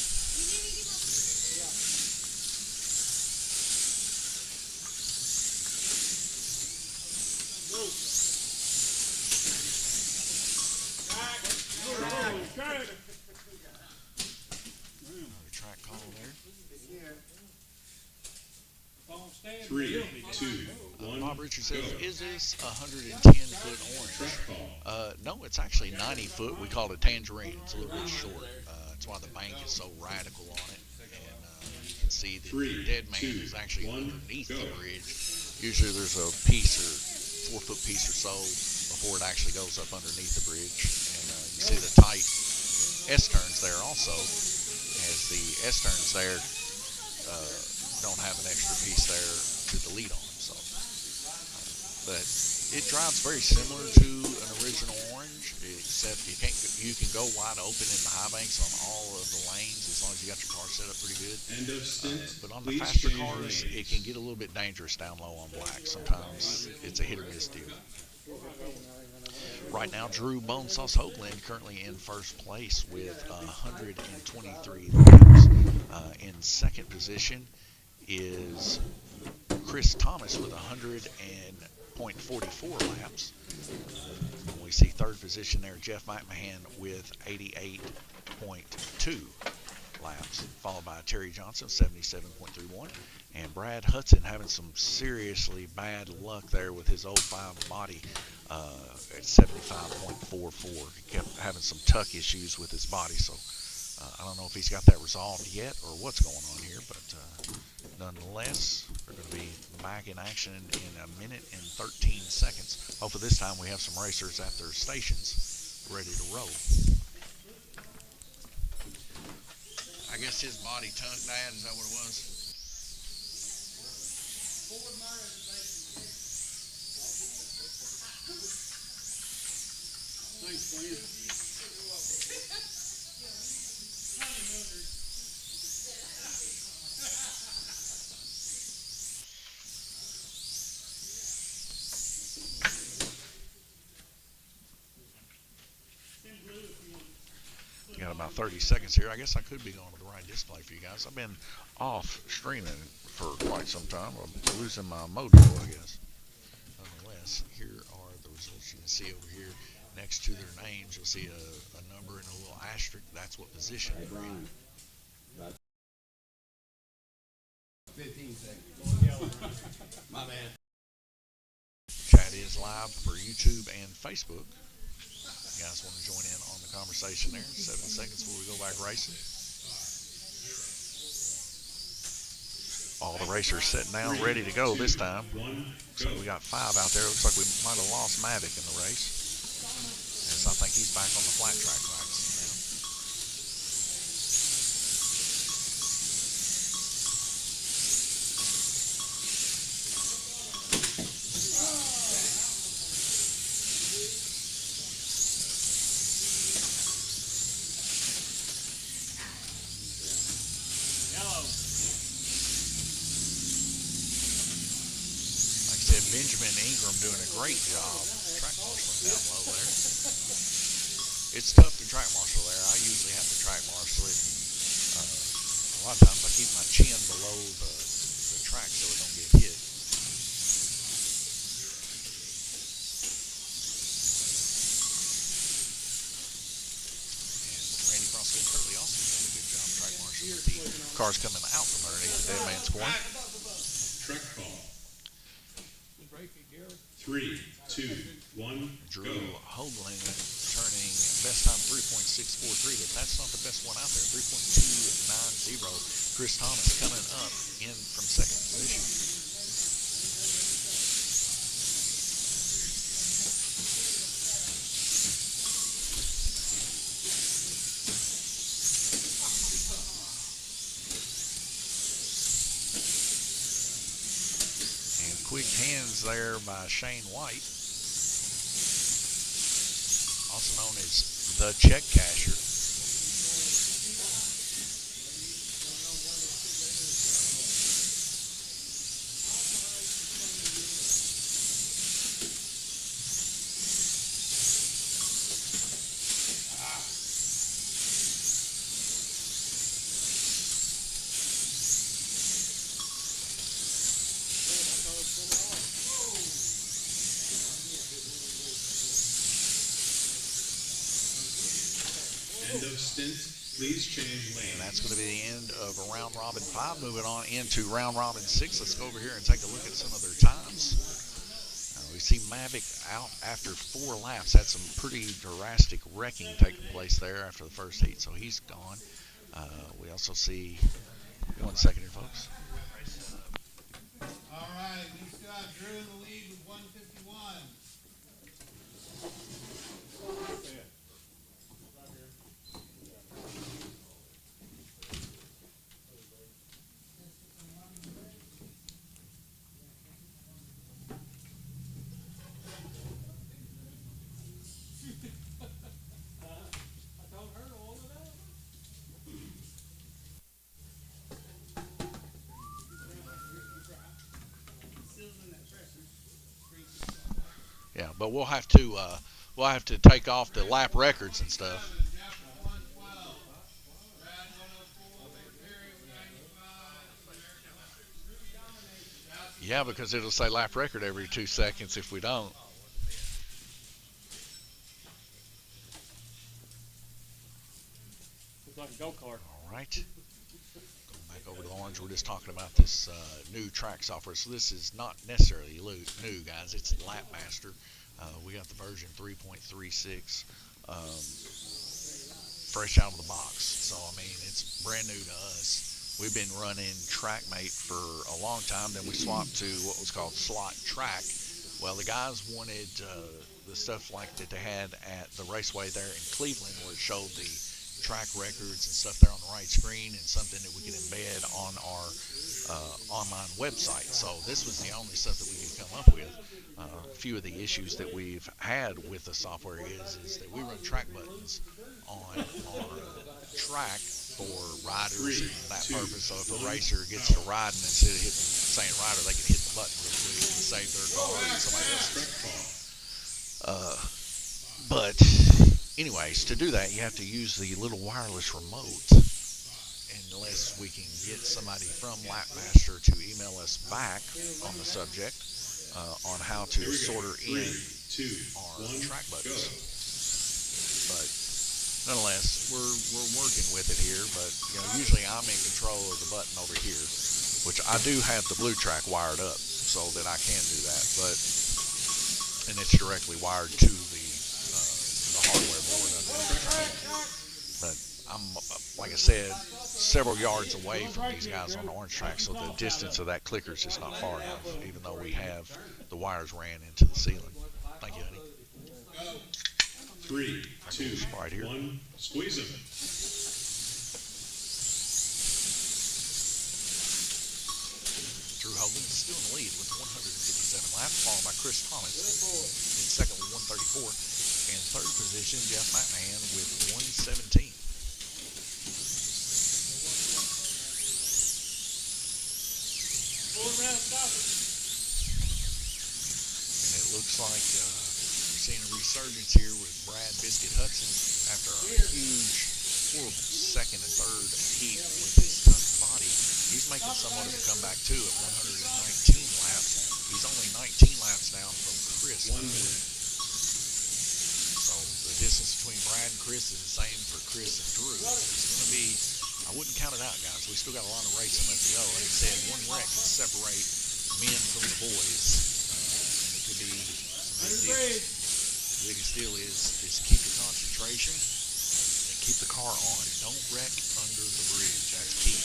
Another track call there. 3, 2, 1, Bob Richards says, go. is this 110-foot orange? No, it's actually 90 foot. We call it tangerine. It's a little bit short. That's why the bank is so radical on it. And you can see that the dead man is actually underneath the bridge. Usually there's a piece or 4-foot piece or so before it actually goes up underneath the bridge. And you see the tight S-turns there also, as the S-turns there don't have an extra piece there to delete on. So, but it drives very similar to an original orange, except you can go wide open in the high banks on all of the lanes as long as you got your car set up pretty good. End of stint. But on the Please faster change cars, lanes. it can get a little bit dangerous down low on black. Sometimes it's a hit or miss deal. Right now, Drew Bonesauce Hoagland currently in first place with 123 laps. In second position is Chris Thomas with 100.44 laps. We see third position there, Jeff McMahon with 88.2 laps, followed by Terry Johnson, 77.31, and Brad Hudson having some seriously bad luck there with his 05 body at 75.44. He kept having some tuck issues with his body, so I don't know if he's got that resolved yet or what's going on here, but nonetheless, we're going to be back in action in a minute and 13 seconds. Hopefully this time we have some racers at their stations ready to roll. I guess his body tucked, Dad, is that what it was? Thanks, Brian. Got about 30 seconds here. I guess I could be going to the right display for you guys. I've been off streaming for quite some time. I'm losing my mojo, I guess. Nonetheless, here are the results you can see over here. Next to their names, you'll see a number and a little asterisk. That's what position they're in. 15 seconds. My man. Chad is is live for YouTube and Facebook. You guys want to join in on the conversation there? 7 seconds before we go back racing. All the racers sitting down, ready to go this time. So we got 5 out there. Looks like we might have lost Mavic in the race, as I think he's back on the flat track tracks now. Benjamin Ingram doing a great job track marshaling down low there. It's tough to track marshal there. I usually have to track marshal it. A lot of times I keep my chin below the track so it don't get hit. And Randy Frosty and Curly also doing a good job track marshaling. The cars coming out from underneath the dead man's corner. Track call. 3, 2, 1, Drew go. Hoagland turning best time 3.643, but that's not the best one out there. 3.290. Chris Thomas coming up in from second position. Quick hands there by Shane White, also known as the check casher. End of stint. Please change lane. And that's going to be the end of round robin 5. Moving on into round robin 6. Let's go over here and take a look at some of their times. We see Mavic out after 4 laps. Had some pretty drastic wrecking taking place there after the first heat, so he's gone. We also see, 1 second here, folks. All right, we still have Drew in the lead with 151. Yeah, but we'll have to take off the lap records and stuff. Yeah, because it'll say lap record every 2 seconds if we don't. Looks like a go-kart. All right. Going back over to Orange, we're just talking about this new track software. So this is not necessarily new, guys. It's Lapmaster. We got the version 3.36 fresh out of the box. So, I mean, it's brand new to us. We've been running TrackMate for a long time. Then we swapped to what was called Slot Track. Well, the guys wanted the stuff like that they had at the Raceway there in Cleveland, where it showed the track records and stuff there on the right screen, and something that we could embed on our online website. So this was the only stuff that we could come up with. A few of the issues that we've had with the software is that we run track buttons on our track for riders and that purpose. So if a racer gets to riding, instead of saying rider, they can hit the button real quick and save their car and somebody else's. But anyways, to do that, you have to use the little wireless remote, unless we can get somebody from Lapmaster to email us back on the subject on how to solder in our track buttons. But nonetheless, we're working with it here. But usually I'm in control of the button over here, which I do have the blue track wired up so that I can do that. But and it's directly wired to the hardware board underneath the track. But I'm, like I said, several yards away from these guys on the orange track, so the distance of that clicker is just not far enough, even though we have the wires ran into the ceiling. Thank you, honey. 3, 2, right here. 1, squeeze them. Drew Hogan is still in the lead with 157 laps, followed by Chris Thomas in second with 134. In third position, Jeff McMahon with 117. And it looks like we're seeing a resurgence here with Brad Biscuit Hudson after a huge, horrible second and third heat with his tough body. He's making somewhat of a comeback too at 119 laps. He's only 19 laps down from Chris. So the distance between Brad and Chris is the same for Chris and Drew. It's going to be, I wouldn't count it out, guys. We still got a lot of racing left to go. Like I said, one wreck can separate men from the boys. And it could be some big deals. The biggest deal is keep your concentration and keep the car on. Don't wreck under the bridge. That's key.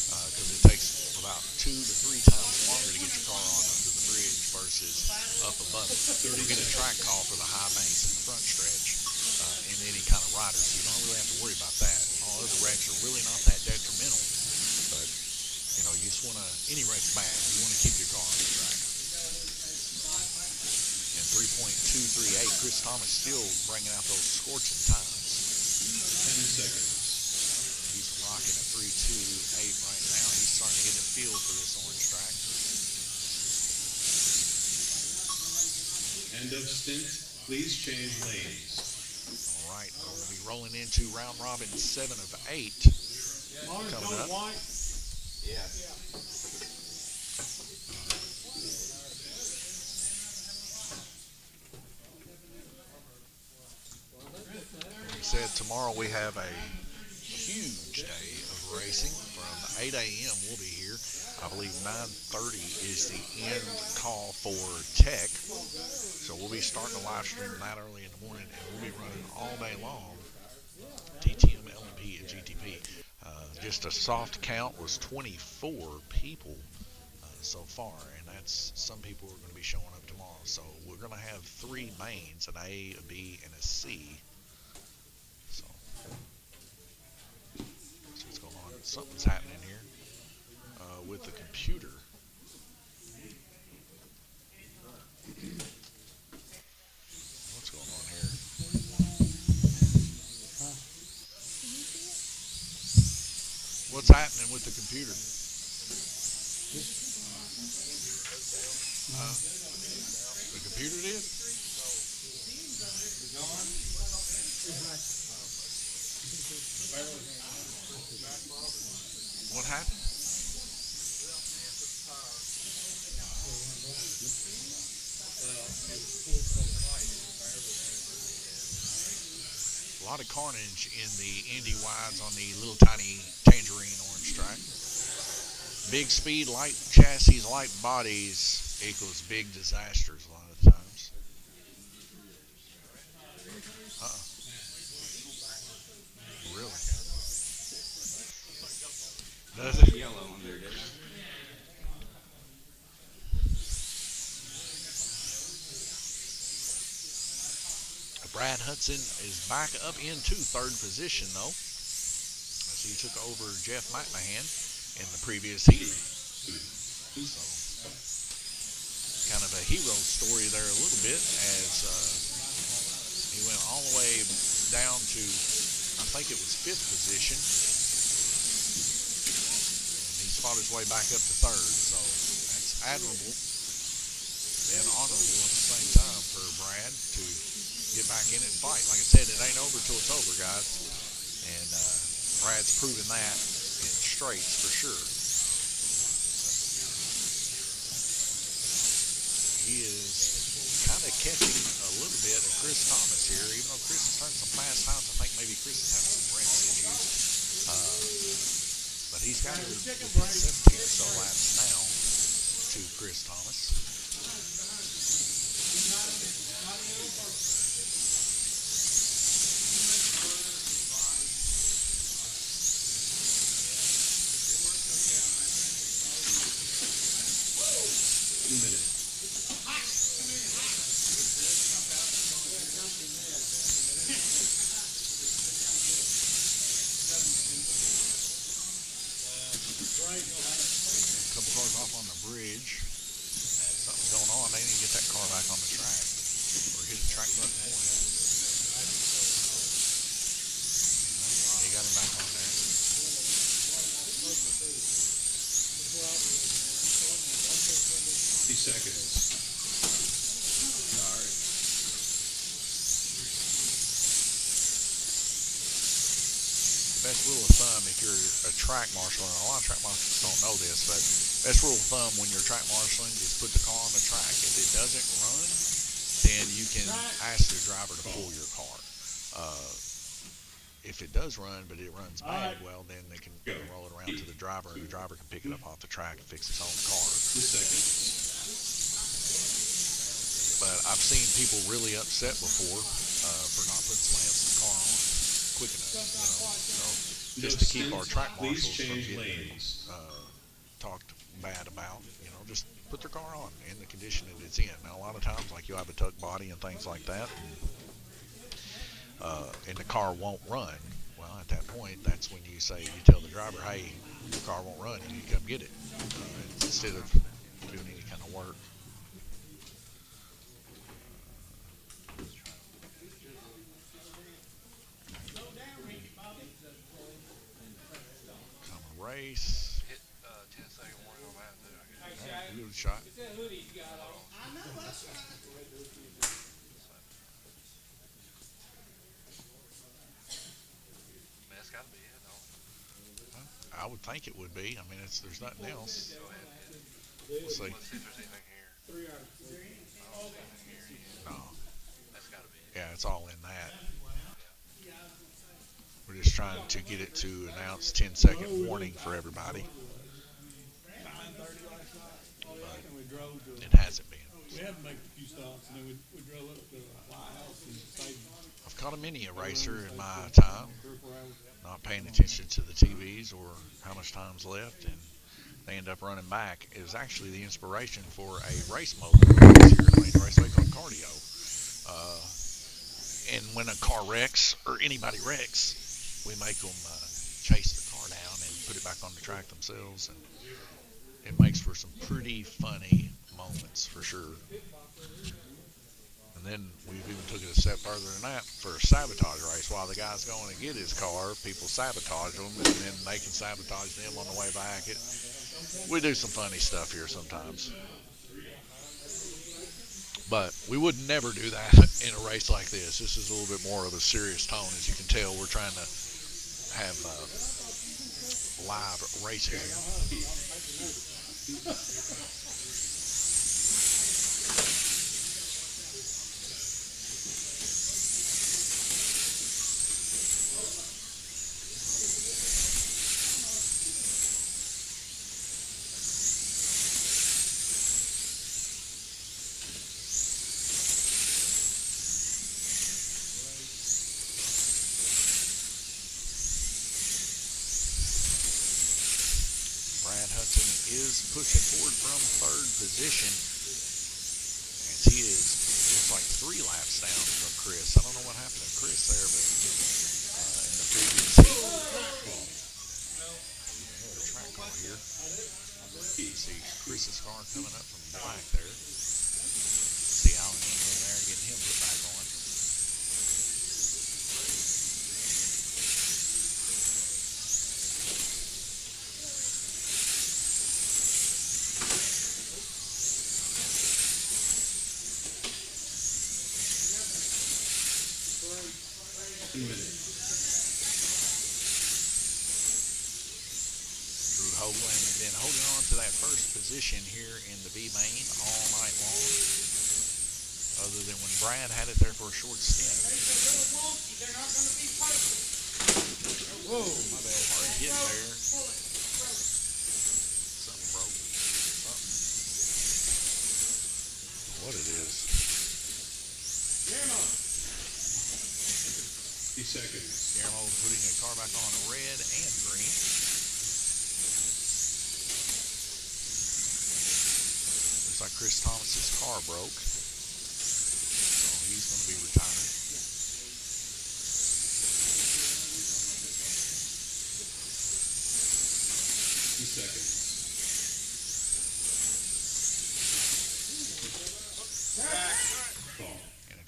Because it takes about 2 to 3 times longer to get your car on under the bridge versus up above it. You get a track call for the high banks in the front stretch in any kind of rider, so you don't really have to worry about that. All other wrecks are really not that detrimental, but you know, you just want to, any wreck's bad. You want to keep your car on the track. And 3.238, Chris Thomas still bringing out those scorching times. 10 seconds. He's rocking a 3.28 right now. He's starting to get a feel for this orange track. End of stint. Please change lanes. All right, we'll be rolling into round robin 7 of 8 coming up. Yeah. Like I said, tomorrow we have a huge day of racing. From 8 a.m. we'll be here. I believe 9:30 is the end call for Tech. So we'll be starting the live stream that early in the morning, and we'll be running all day long. TTM, LMP, and GTP. Just a soft count was 24 people so far, and that's some people are going to be showing up tomorrow. So we're going to have 3 mains, an A, a B, and a C. So see what's going on. Something's happening here with the computer. What's going on here? What's happening with the computer? The computer did? What happened? A lot of carnage in the Indy wides on the little tiny tangerine orange track. Big speed, light chassis, light bodies equals big disasters a lot of times. Really? Does it? Yellow on there, didn't it? Brad Hudson is back up into third position, though, as he took over Jeff McMahon in the previous heat. So, kind of a hero story there a little bit, as he went all the way down to, I think it was 5th position, and he's fought his way back up to 3rd. So that's admirable and honorable at the same time for Brad to get back in it and fight. Like I said, it ain't over till it's over, guys. And Brad's proven that in straights for sure. He is kind of catching a little bit of Chris Thomas here, even though Chris is turning some fast times. I think maybe Chris is having some wrench issues. But he's got him with 17 or so laps now to Chris Thomas. back on the track, or hit the track button for him. He got him back on there. 60 seconds. Sorry. Best rule of thumb, if you're a track marshal, and a lot of track marshals don't know this, but best rule of thumb when you're track marshaling is put the car on the track. If it doesn't run, then you can ask the driver to pull your car. If it does run, but it runs bad, well, then they can roll it around to the driver, and the driver can pick it up off the track and fix his own car. 2 seconds. But I've seen people really upset before for not putting somebody else's car on quick enough. Just to keep our track marshals from getting talked bad about. Just put their car on in the condition that it's in. Now, a lot of times, like you'll have a tuck body and things like that, and the car won't run. Well, at that point, that's when you tell the driver, hey, your car won't run, you need to come get it, instead of doing any kind of work. Come race. Hit 10-second warning on that, too. Right, good shot. I know, that's right. That's got to be it, though. I would think it would be. I mean, there's nothing else. Go ahead. Let's see. Let's see if there's anything here. No. That's got to be it. Yeah, it's all in that. We're just trying to get it to announce 10-second warning for everybody. But it hasn't been. We had to make a few stops, and then we drove up to the lighthouse and stayed I've caught a mini racer in my time, 3 or 4 hours. not paying attention to the TVs or how much time's left, and they end up running back. It was actually the inspiration for a race mode race here at Lane Raceway called Cardio. And when a car wrecks, or anybody wrecks, we make them chase the car down and put it back on the track themselves, and it makes for some pretty funny moments for sure. And then we've even took it a step further than that for a sabotage race. While the guy's going to get his car, people sabotage them, and then they can sabotage them on the way back. We do some funny stuff here sometimes. But we would never do that in a race like this. This is a little bit more of a serious tone. As you can tell, we're trying to have live racing. Is pushing forward from third position, and he is just like 3 laps down from Chris. I don't know what happened to Chris there, but in the previous heat, another track car here. You see Chris's car coming up from the back there. See Alan in there getting him put back on. Drew Hoagland has been holding on to that first position here in the B main all night long, other than when Brad had it there for a short stint. Whoa, my bad. Hard to get there. Something broke. Something. What it is. 50 seconds. Guillermo putting the car back on red and green. Looks like Chris Thomas's car broke, so he's going to be retired. Seconds.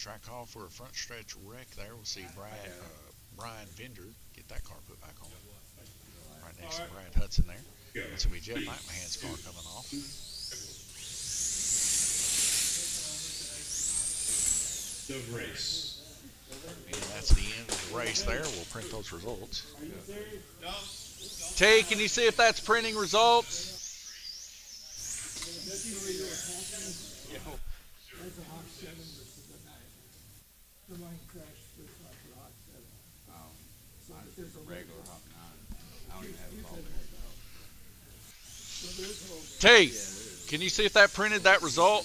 Track call for a front stretch wreck there. We'll see Brian Bender get that car put back on. Right next to Brad Hudson there. That's going to be Jeff McMahon's car coming off. The race. And that's the end of the race there. We'll print those results. Tay, can you see if that's printing results? Regular Hawk 9. I don't even have a ball there. Tay, can you see if that printed that result?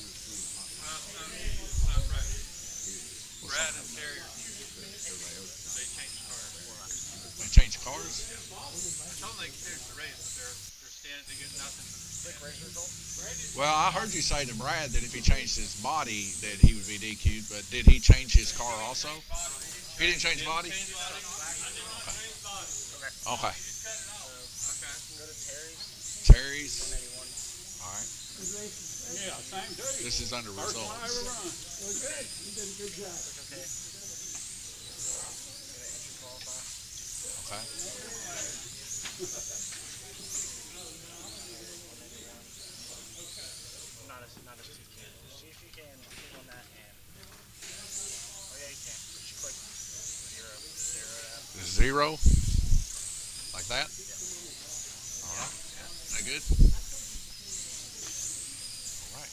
Brad and Terry, they changed cars. They changed cars? I told them they finished the race, but they're standing to get nothing. Quick race result? Well, I heard you say to Brad that if he changed his body that he would be DQ'd, but did he change his car also? He didn't change body? Okay. Go to Terry's. Terry's. 181. All right. Yeah, same day. This is under First one I results. ever run. Okay. Gonna entry qualify. Okay. Not as TQ. See if you can click on that and. Oh yeah, you can. Just click 0. 0 to have. 0. Like that? All right. That good? All right.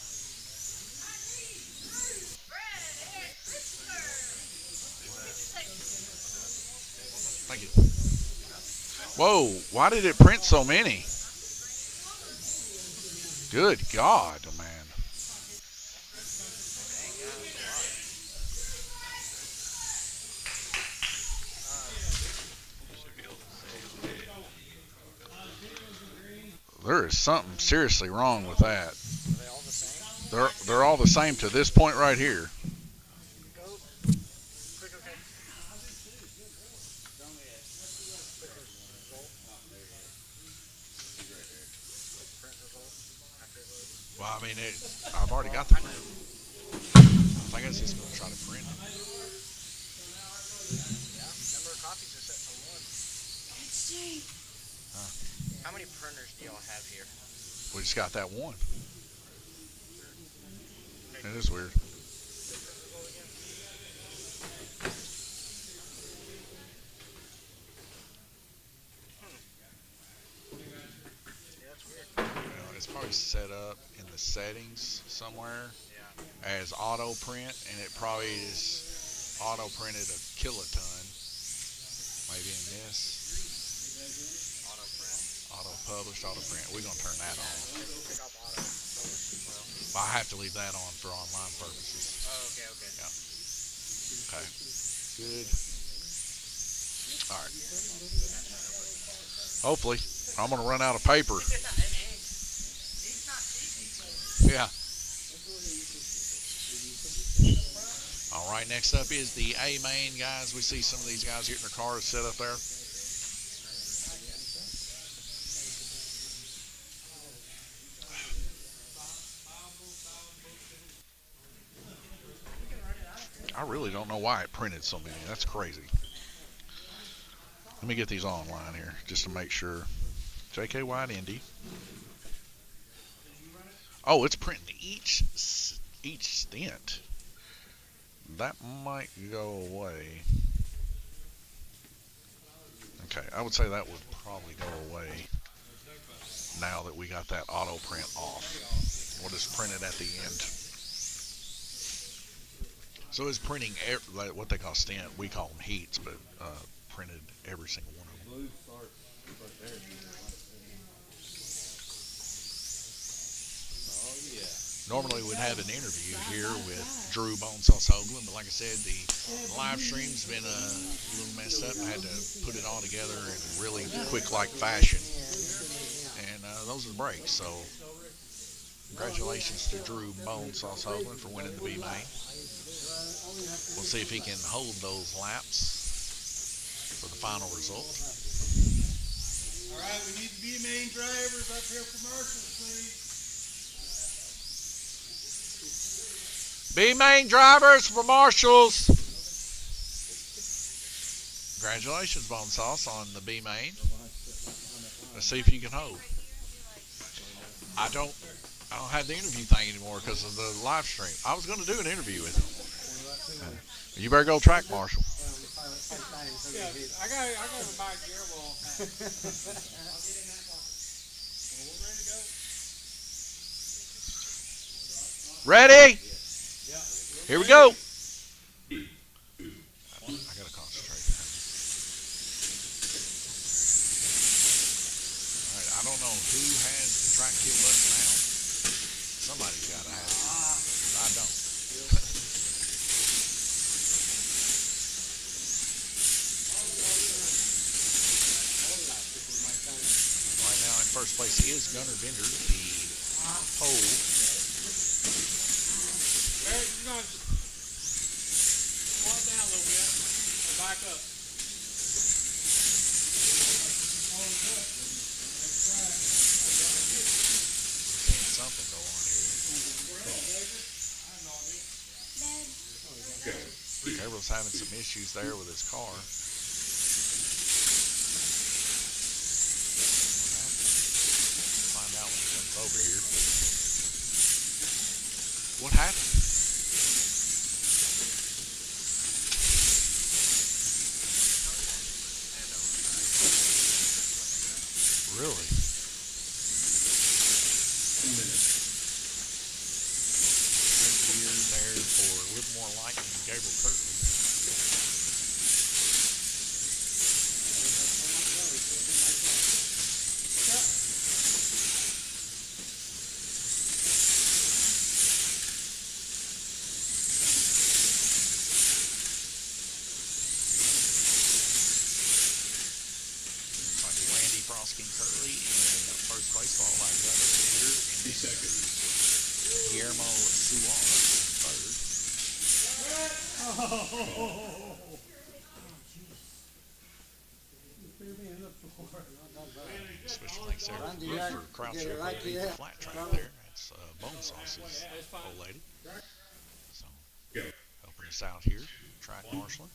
Thank you. Whoa, why did it print so many? Good God, man. There is something seriously wrong with that. Are they all the same? They're all the same to this point right here. Go. Click OK. Print result. After it loads. Well, I mean, I've already got the print. I think I was just going to try to print it. Yeah. Number of copies are set to 1. How many printers do y'all have here? We just got that one. It is weird. Yeah, that's weird. It's probably set up in the settings somewhere Yeah. as auto print, and it probably is auto printed a kiloton. Maybe in this. Auto print. Auto published, auto print. We're going to turn that on. Pick up auto published as well. But I have to leave that on for online purposes. Oh, okay, okay. Yeah. Okay. Good. All right. Hopefully. I'm going to run out of paper. Yeah. All right, next up is the A main, guys. We see some of these guys getting their cars set up there. I really don't know why it printed so many. That's crazy. Let me get these online here just to make sure. JK White Indy. Oh, it's printing each stint. That might go away. Okay, I would say that would probably go away now that we got that auto print off. We'll just print it at the end. So it's printing what they call stint. We call them heats, but printed every single one of them. Normally we'd have an interview here with Drew Bonesauce Hoagland, but like I said, the live stream's been a little messed up. I had to put it all together in really quick-like fashion. And those are the breaks. So congratulations to Drew Bonesauce Hoagland for winning the B main. We'll see if he can hold those laps for the final result. All right, we need the B main drivers up here for marshals, please. B main drivers for marshals. Congratulations, Bone Sauce, on the B main. Let's see if you can hold. I don't have the interview thing anymore because of the live stream. I was going to do an interview with him. You better go track marshal. Yeah, I got to buy gear wall. Ready? Here we go. I got to concentrate. All right, I don't know who has the track kill button now. Somebody's got to have it. I don't. Right now in first place is Gunnar Bender, the pole. Eric, you're going to slow it down a little bit and back up. Seeing something go on here. Gabriel's having some issues there with his car. Find out when he comes over here. What happened? Really? 2 minutes. Here there for Livermore Lightning and Gabriel Kirtley. King Curley in first place, followed by Gunnar Bender and 3 seconds. Guillermo Suar third. Special thanks there for Croucher for the flat track there. That's Bone Sauce's old lady. So, helping us out here, track marshalling.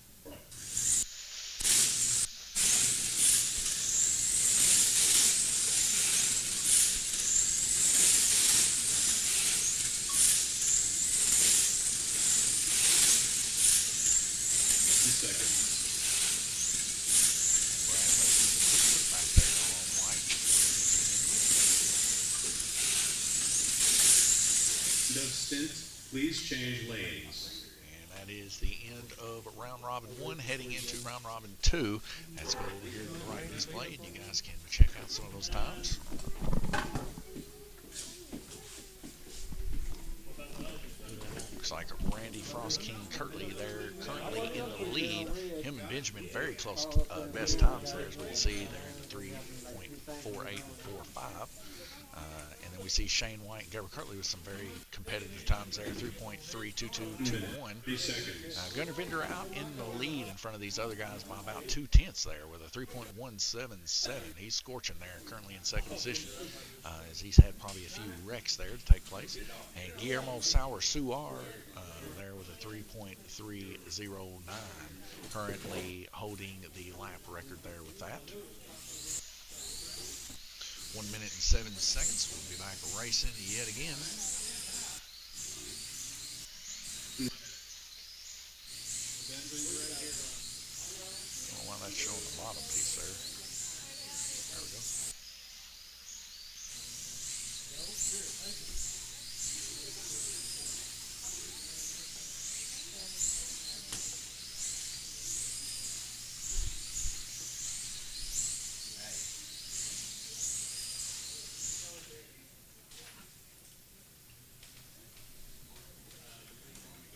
Stint, please change lanes. And that is the end of round robin 1, heading into round robin 2. Let's go over here to the right display, and you guys can check out some of those times. Looks like Randy Frost King Curtley there currently in the lead. Him and Benjamin very close best times there, as we can see. They're in the 3.48 and 4.5. And then we see Shane White and Gabriel Kirtley with some very competitive times there, 3.32221. 3 seconds. Gunnar Bender out in the lead in front of these other guys by about 2/10 there with a 3.177. He's scorching there, currently in second position, as he's had probably a few wrecks there to take place. And Guillermo Suar there with a 3.309, currently holding the lap record there with that. 1 minute and 7 seconds. We'll be back racing yet again. I don't know why that's showing the bottom piece there. There we go.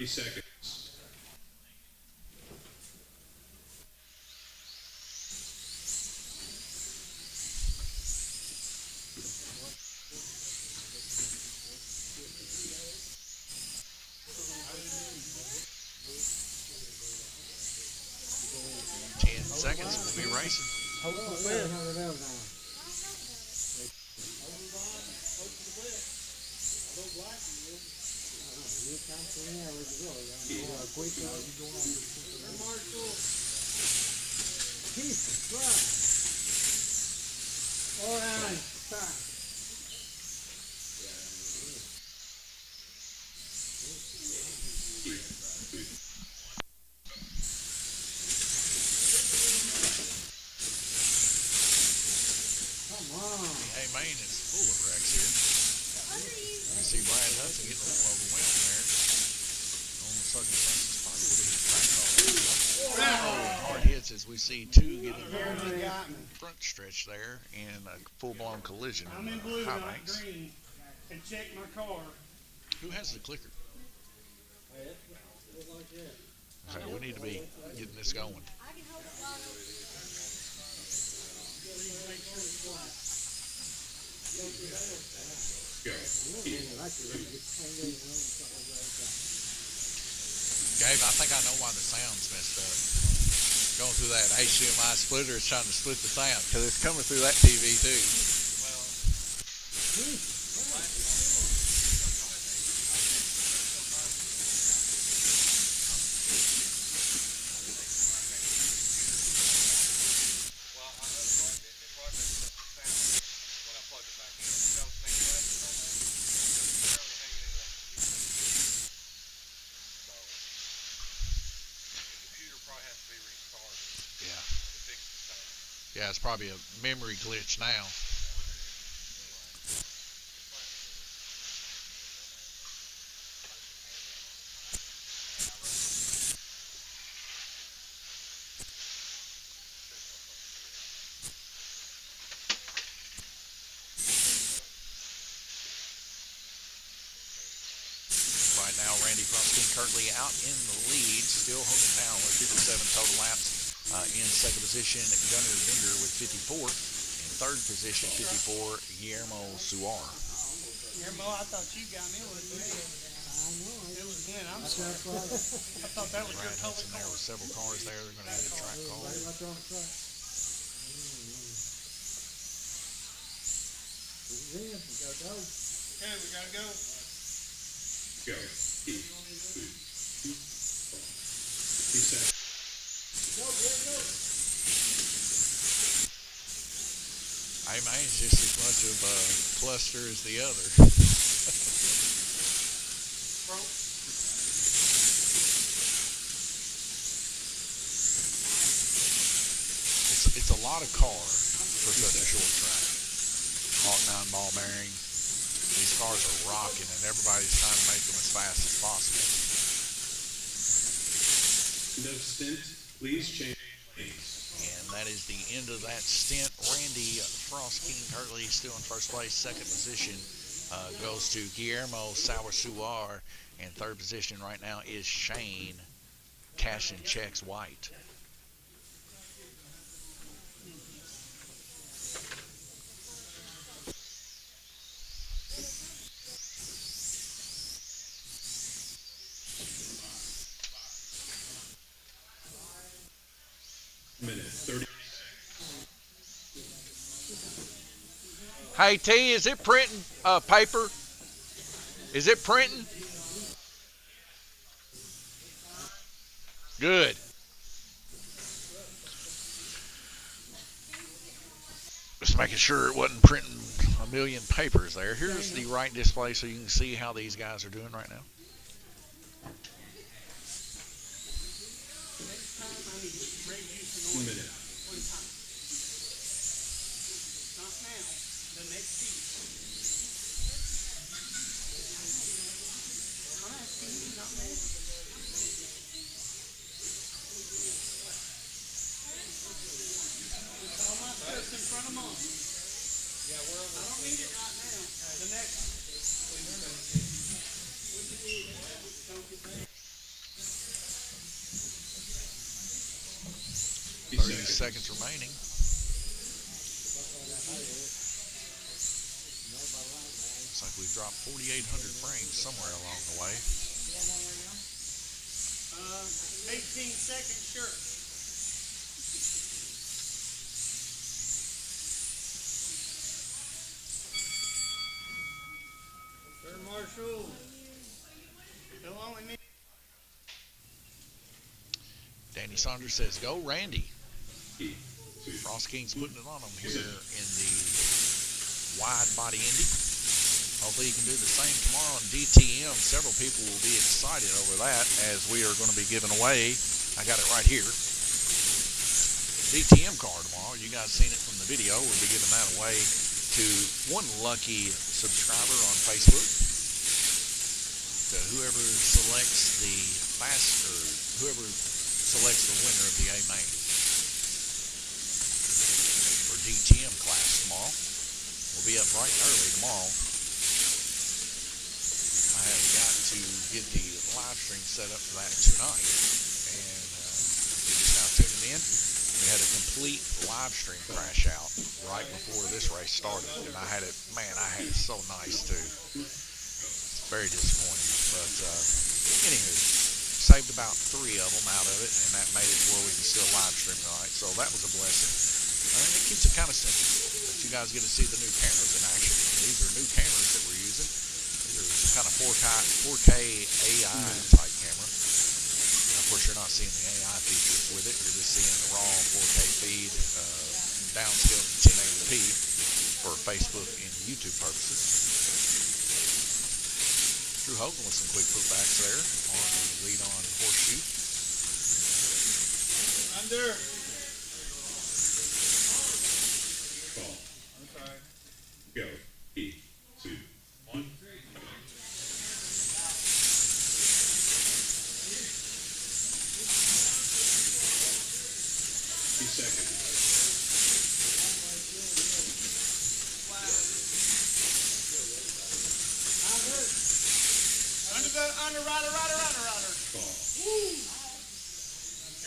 Seconds. Seconds, we'll be racing. All right, time. Hey, Maine is full of wrecks here. You see Brad Hudson getting a little overwhelmed there. On the circumstances, probably would have hit track call. Hard hits as we see two getting the front stretch there in a full-blown collision I'm in in blue, high not banks. green. And check my car. Who has the clicker? Okay, we need to be getting this going. Go. Gabe, I think I know why the sound's messed up. Going through that HDMI splitter is trying to split the sound because it's coming through that TV too. Yeah, it's probably a memory glitch now. Right now, Randy Froskin currently out in the lead, still holding down with 57 total laps. In second position, Gunnar Binder with 54. In third position, 54, Guillermo Suar. Guillermo, I thought you got me with me. It was good. I'm sorry. I thought that was your Brad color Hudson there car. with several cars there. They're going to hit a track call. Okay, we gotta go. Go. 2 seconds. Hey, mine's just as much of a cluster as the other. It's a lot of car for such a short track. Mach 9 ball bearing. These cars are rocking, and everybody's trying to make them as fast as possible. No stint. Please change lanes. And that is the end of that stint. Randy Froskin currently still in first place. Second position goes to Guillermo Sauer. And third position right now is Shane Cash and Checks White. Minute 30. Hey T, is it printing paper? Is it printing? Good. Just making sure it wasn't printing a million papers there. Here's the right display so you can see how these guys are doing right now. Minute. Not now. The next piece. I'm asking you, not me. All my stuff's in front of Mom. Yeah, I don't need it right now. The next. 30 seconds remaining. Looks like we've dropped 4,800 frames somewhere along the way. 18 seconds, sure. Sir Marshall. Hello. Saunders says, "Go Randy." Two. Frost King's putting it on him here in the wide body Indy. Hopefully he can do the same tomorrow on DTM. Several people will be excited over that, as we are going to be giving away, I got it right here, DTM car tomorrow. You guys seen it from the video. We'll be giving that away to one lucky subscriber on Facebook, to whoever selects the whoever selects the winner of the A main for DTM class tomorrow. We'll be up bright and early tomorrow. I have got to get the live stream set up for that tonight, and if you're just now tuning in, we had a complete live stream crash out right before this race started, and I had it so nice too. It's very disappointing, but anywho, saved about 3 of them out of it, and that made it to where we can still live stream tonight, so that was a blessing. And it keeps it kind of simple, but you guys get to see the new cameras in action. These are new cameras that we're using. These are some kind of 4K AI type camera. Of course, you're not seeing the AI features with it. You're just seeing the raw 4K feed, downscaled to 1080p for Facebook and YouTube purposes. Drew Hogan with some quick putbacks there on the lead on horseshoe. Under. Call. Okay. Go. 3, 2, 1. 2 seconds. Under, rider. Call.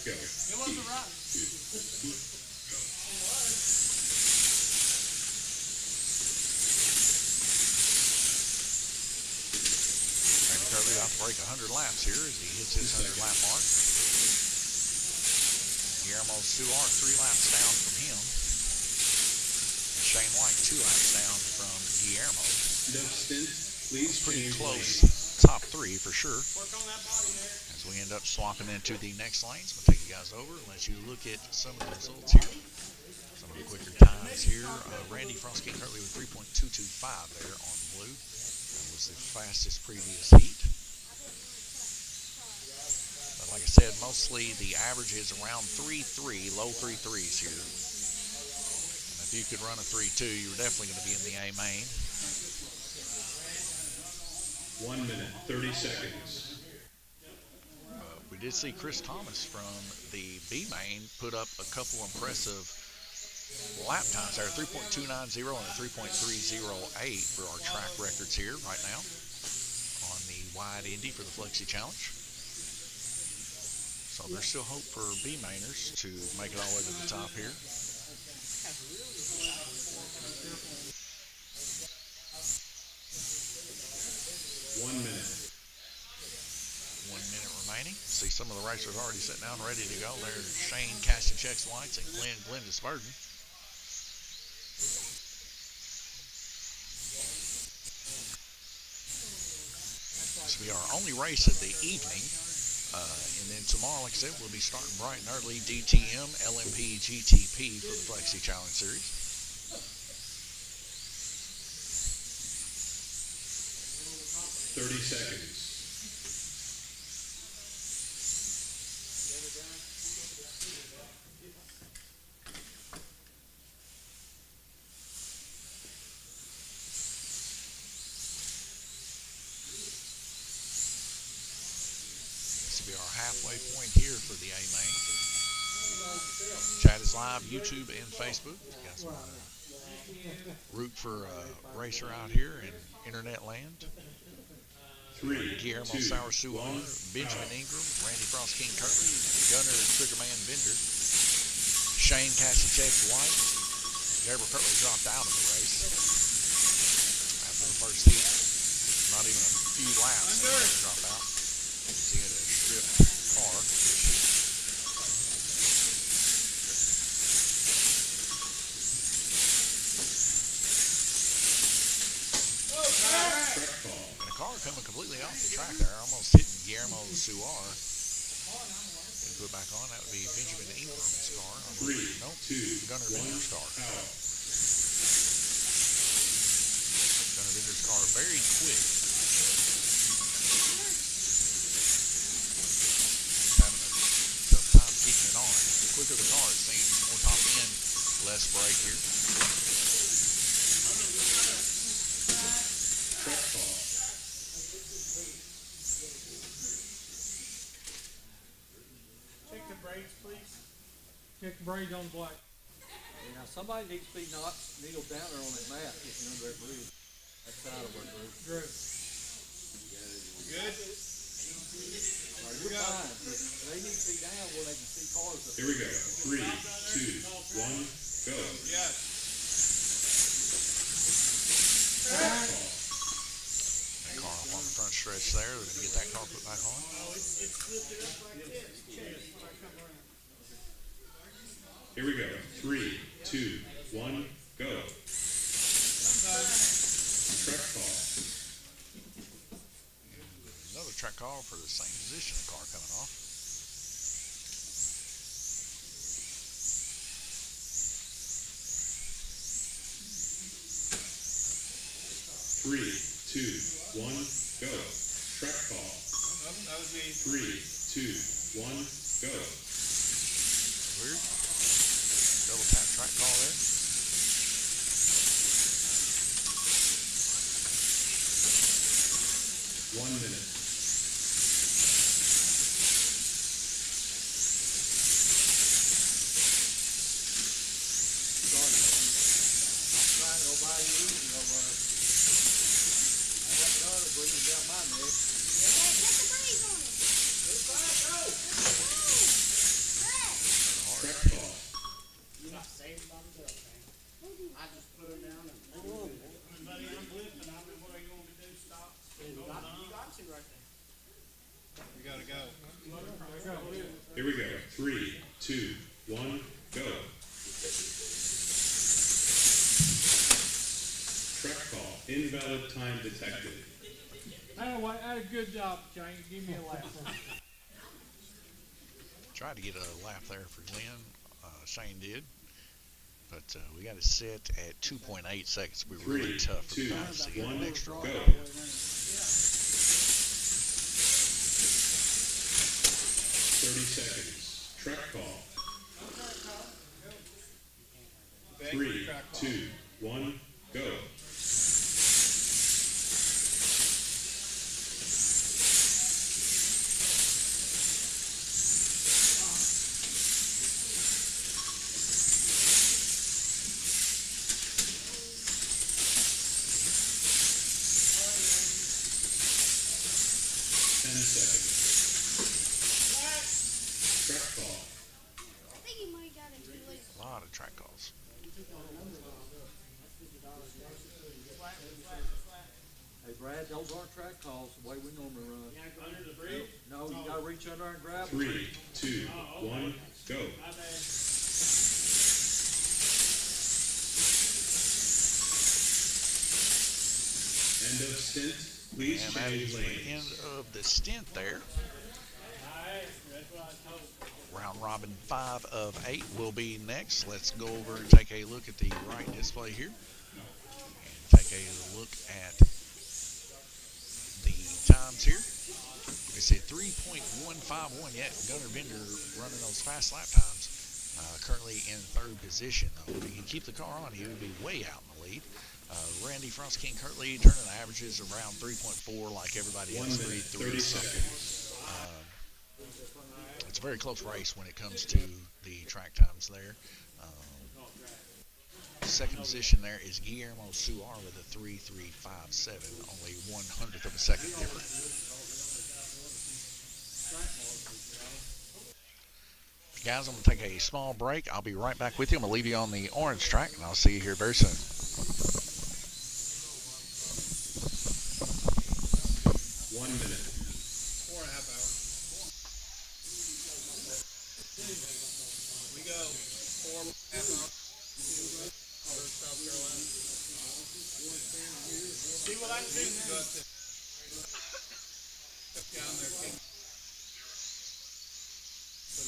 Go. It wasn't right. Randy Curley about to break 100 laps here as he hits his 100 lap mark. Guillermo Suar 3 laps down from him. Shane White 2 laps down from Guillermo. No stint. Please Pretty change close. lanes. Top 3 for sure. Work on that body there. As we end up swapping into the next lanes, we'll take you guys over and let you look at some of the results here. Some of the quicker times here. Randy Frost King Curley with 3.225 there on blue. That was the fastest previous heat. But like I said, mostly the average is around 3.3, low 3.3s here. And if you could run a 3.2, you're definitely going to be in the A main. 1 minute, 30 seconds. We did see Chris Thomas from the B main put up a couple impressive lap times there, 3.290 and a 3.308 for our track records here right now on the wide Indy for the Flexi Challenge. So there's still hope for B mainers to make it all the way to the top here. 1 minute. 1 minute remaining. See some of the racers already sitting down ready to go. There's Shane casting checks lights and Glenn Disburden. This will be our only race of the evening. And then tomorrow, like I said, we'll be starting bright and early DTM, LMP, GTP for the Flexi Challenge Series. 30 seconds. This will be our halfway point here for the A main. Chat is live, YouTube and Facebook. You guys want to root for a racer out here in internet land. 3, Guillermo 2, Sauer-Suar, 1. Benjamin Ingram, Randy Frost King Curley, Gunner Triggerman Bender, Shane Kasicek White, Gabriel Curley dropped out of the race after the first heat. Not even a few laps to drop out. He had a stripped car. Track call. And the car coming completely off the track there, almost hitting Guillermo Suar. Put back on, that would be Benjamin Ingram's car. 3, Nope, 2, Gunnar 1, Bender's car. power. Gunnar Bender's car very quick. Having a tough time keeping it on. The quicker the car, it seems, more top end, less brake here. Track call. Check the brakes, please. Check the brakes on the black. Now somebody needs to be needle down there on that map, getting under that bridge. That side of our bridge. Drew. Good? Now, you're fine, but they need to be down where they can see cars up Here we go. 3, 2, 1, go. Yes. Track call. That car off on the front stretch there. They're going to get that car put back on. Oh, it's flipped it up like this. Check it. When I come around. Here we go. 3, 2, 1, go. Track call. Another track call for the same position car coming off. Three, 2, 1, go. Track call. That was me. 3, 2, 1, go. Weird. Double tap track call there. One minute. I'm trying to go by you, I got the other breathing down my neck. Track call. You're not saved by the belt, man. I just put her down and buddy, I'm blipping. I mean, what are you going to do? Stop? You got to right there. We gotta go. Here we go. 3, 2, 1, go. Track call. Invalid time detected. Anyway, I had a good job, Shane. Give me a laugh. Tried to get a lap there for Glenn. Shane did. But we got it set at 2.8 seconds. It'll be really 3, tough for the 2, guys to get 1, an extra go. lap. 30 seconds. Track call. 3, 2, 1, go. A lot of track calls. Hey Brad, those aren't track calls the way we normally run. Under the bridge? No, you gotta reach under and grab them. 3, 2, 1, go. End of stint. Please And that change is the lanes. end of the stint there. Round robin 5 of 8 will be next. Let's go over and take a look at the right display here. And take a look at the times here. We see 3.151 yet. Gunnar Bender running those fast lap times. Currently in 3rd position, though. If he can keep the car on, he would be way out in the lead. Randy Frost King currently turning the averages around 3.4 like everybody 1 else. minute, 3.3. 30 seconds. It's a very close race when it comes to the track times there. Second position there is Guillermo Suar with a 3.357, only 1/100th of a second different. Guys, I'm going to take a small break. I'll be right back with you. I'm going to leave you on the orange track, and I'll see you here very soon. 1 minute. 4.5 hours. We go 4.5 hours. South Carolina. See what I can do now. Down there, King. You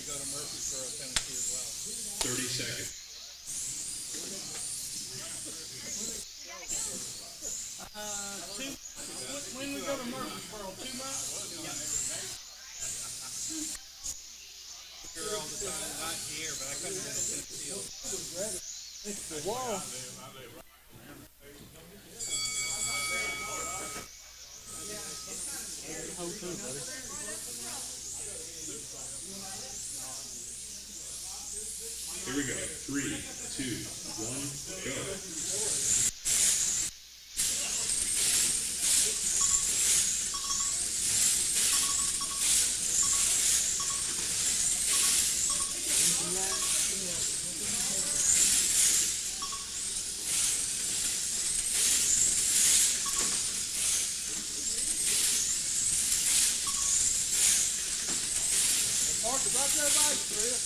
go to Murfreesboro, Tennessee as well. 30 seconds. When we go to Murfreesboro, 2 months? Here all the time, not here, but I couldn't get a Tennessee. Whoa. Here we go. 3, 2, 1, go. Park it right there by you, Chris.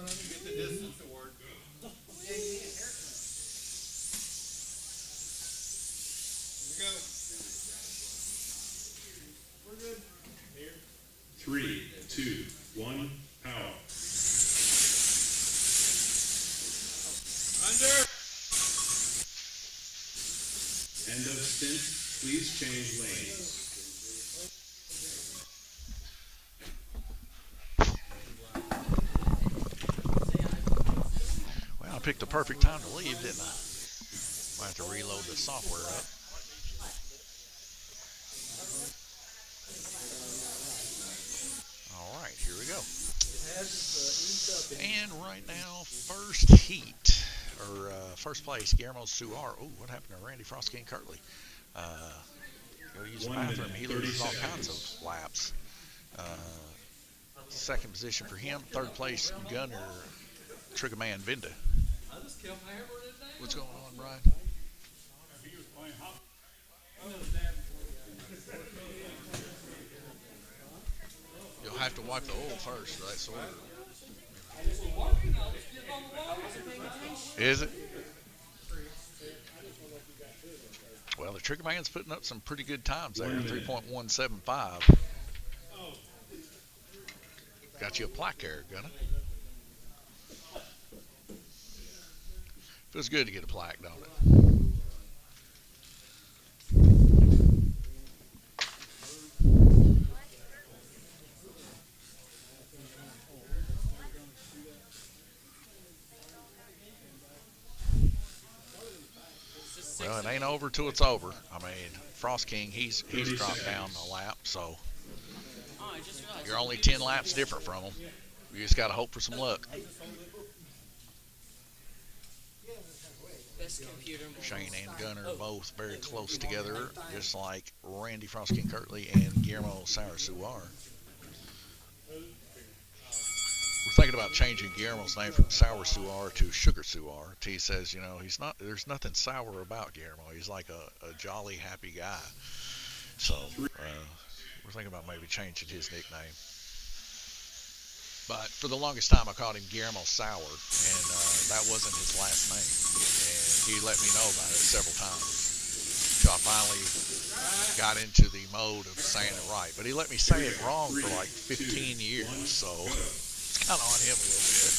Get the distance award. Here we go. We're good. 3, 2, 1, power. Under. End of stint. Please change lanes. Well, I picked the perfect time to leave, didn't I? Might have to reload the software up. All right, here we go. And right now, first heat, or first place, Guillermo Suar. Oh, what happened to Randy Frosky and Kirtley? Go use the 1 bathroom. minute, He 30 loses all seconds. kinds of laps. Second position for him. Third place, Gunner Triggerman Vinda. I just kept hammering it down. What's going on, Brian? You'll have to wipe the oil first, right? So is it? Well, the Trigger Man's putting up some pretty good times there, 3.175. Got you a plaque there, Gunner. Feels good to get a plaque, don't it? Well, it ain't over till it's over. I mean, Frost King, he's dropped down a lap, so you're only 10 laps different from him. You just got to hope for some luck. Shane and Gunner both very close together, just like Randy Frost King Kirtley and Guillermo Sarasuar. thinking about changing Guillermo's name from Sour Suar to Sugar Suar. T says, you know, he's not. There's nothing sour about Guillermo. He's like a jolly, happy guy. So we're thinking about maybe changing his nickname. But for the longest time, I called him Guillermo Sour, and that wasn't his last name. And he let me know about it several times. So I finally got into the mode of saying it right. But he let me say it wrong for like 15 years, so it's kind of on him a little bit.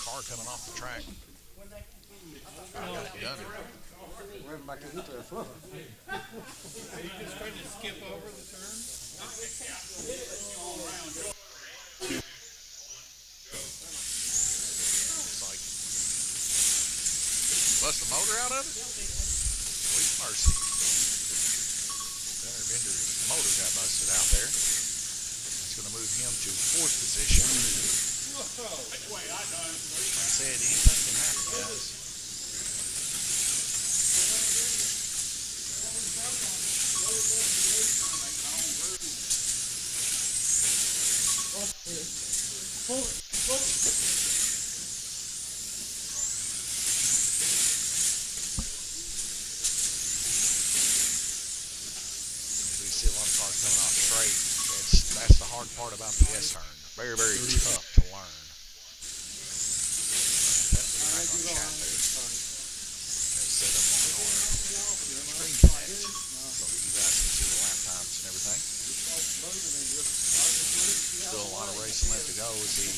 Car coming off the track. We're back to there. Are you just trying to skip over the turn? It's like bust the motor out of it? Sweet mercy. Gunnar Vinder's motor got busted out there. That's going to move him to 4th position. Like I said, anything can happen, guys. We see a lot of cars coming off straight. That's the hard part about the S-turn. Very, very tough to learn. Back on chat there. Set up on our screen connect so that you guys can see the lap times and everything. Still a lot of racing left to go. We see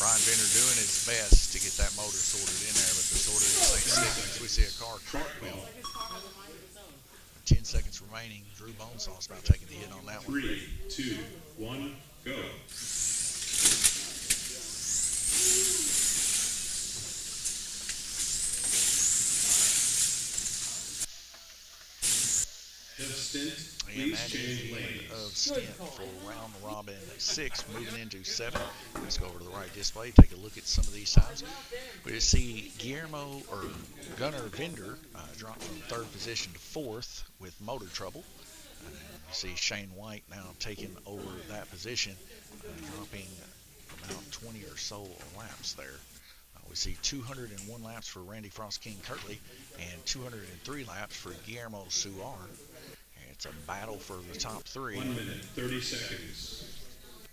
Brian Bender doing his best to get that motor sorted in there, but the sorter just ain't sticking as we see a car cartwheel. 10 seconds remaining. Drew Bonesaw's about taking the hit on that one. 3, 2, 1, go. Stint, And that is the end of stint for round robin 6, moving into 7. Let's go over to the right display, take a look at some of these times. We see Guillermo or Gunnar Vinder drop from 3rd position to 4th with motor trouble. You see Shane White now taking over that position, dropping about 20 or so laps there. We see 201 laps for Randy Frost King Kirtley and 203 laps for Guillermo Suar. It's a battle for the top 3. 1 minute, 30 seconds.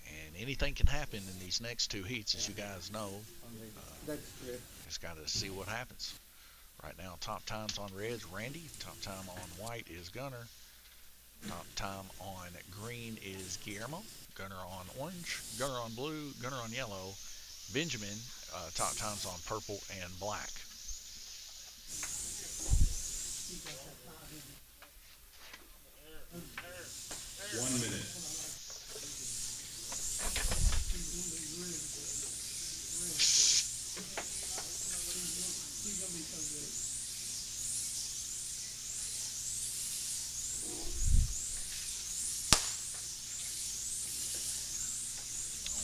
And anything can happen in these next 2 heats, as you guys know. Just got to see what happens. Right now, top times on red is Randy. Top time on white is Gunnar. Top time on green is Guillermo. Gunnar on orange. Gunnar on blue. Gunnar on yellow. Benjamin, top times on purple and black. One minute.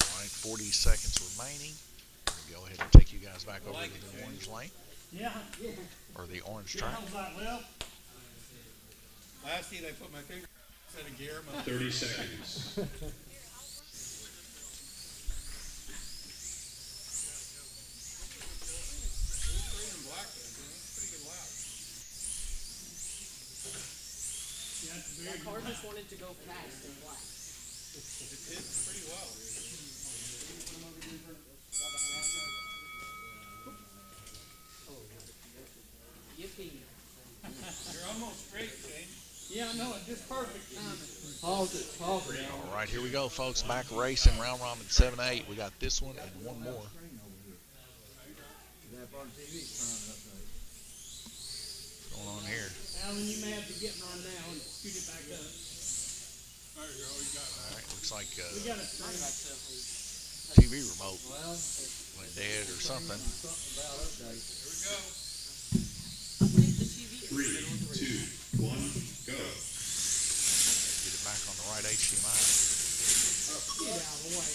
All right, 40 seconds remaining. We'll go ahead and take you guys back over to the orange lane. Yeah. Or the orange track. Last heat I put my finger in a gear. 30 seconds. Green and black then, that's pretty good lap. That car just wanted to go fast and black. It did pretty well. Yippee. You're almost straight, Shane. Yeah, I know it. Just perfect timing. Pause it. All right, here we go, folks. Back racing, round robin 7-8. We got this one and one more. What's going on here? Alan, you may have to get mine now and scoot it back up. There you go. You All right, looks like We got a TV remote Well, went dead or something. something about update. Here we go. Update the TV. 3, 2, 1, go. Get it back on the right HDMI. get out of the way.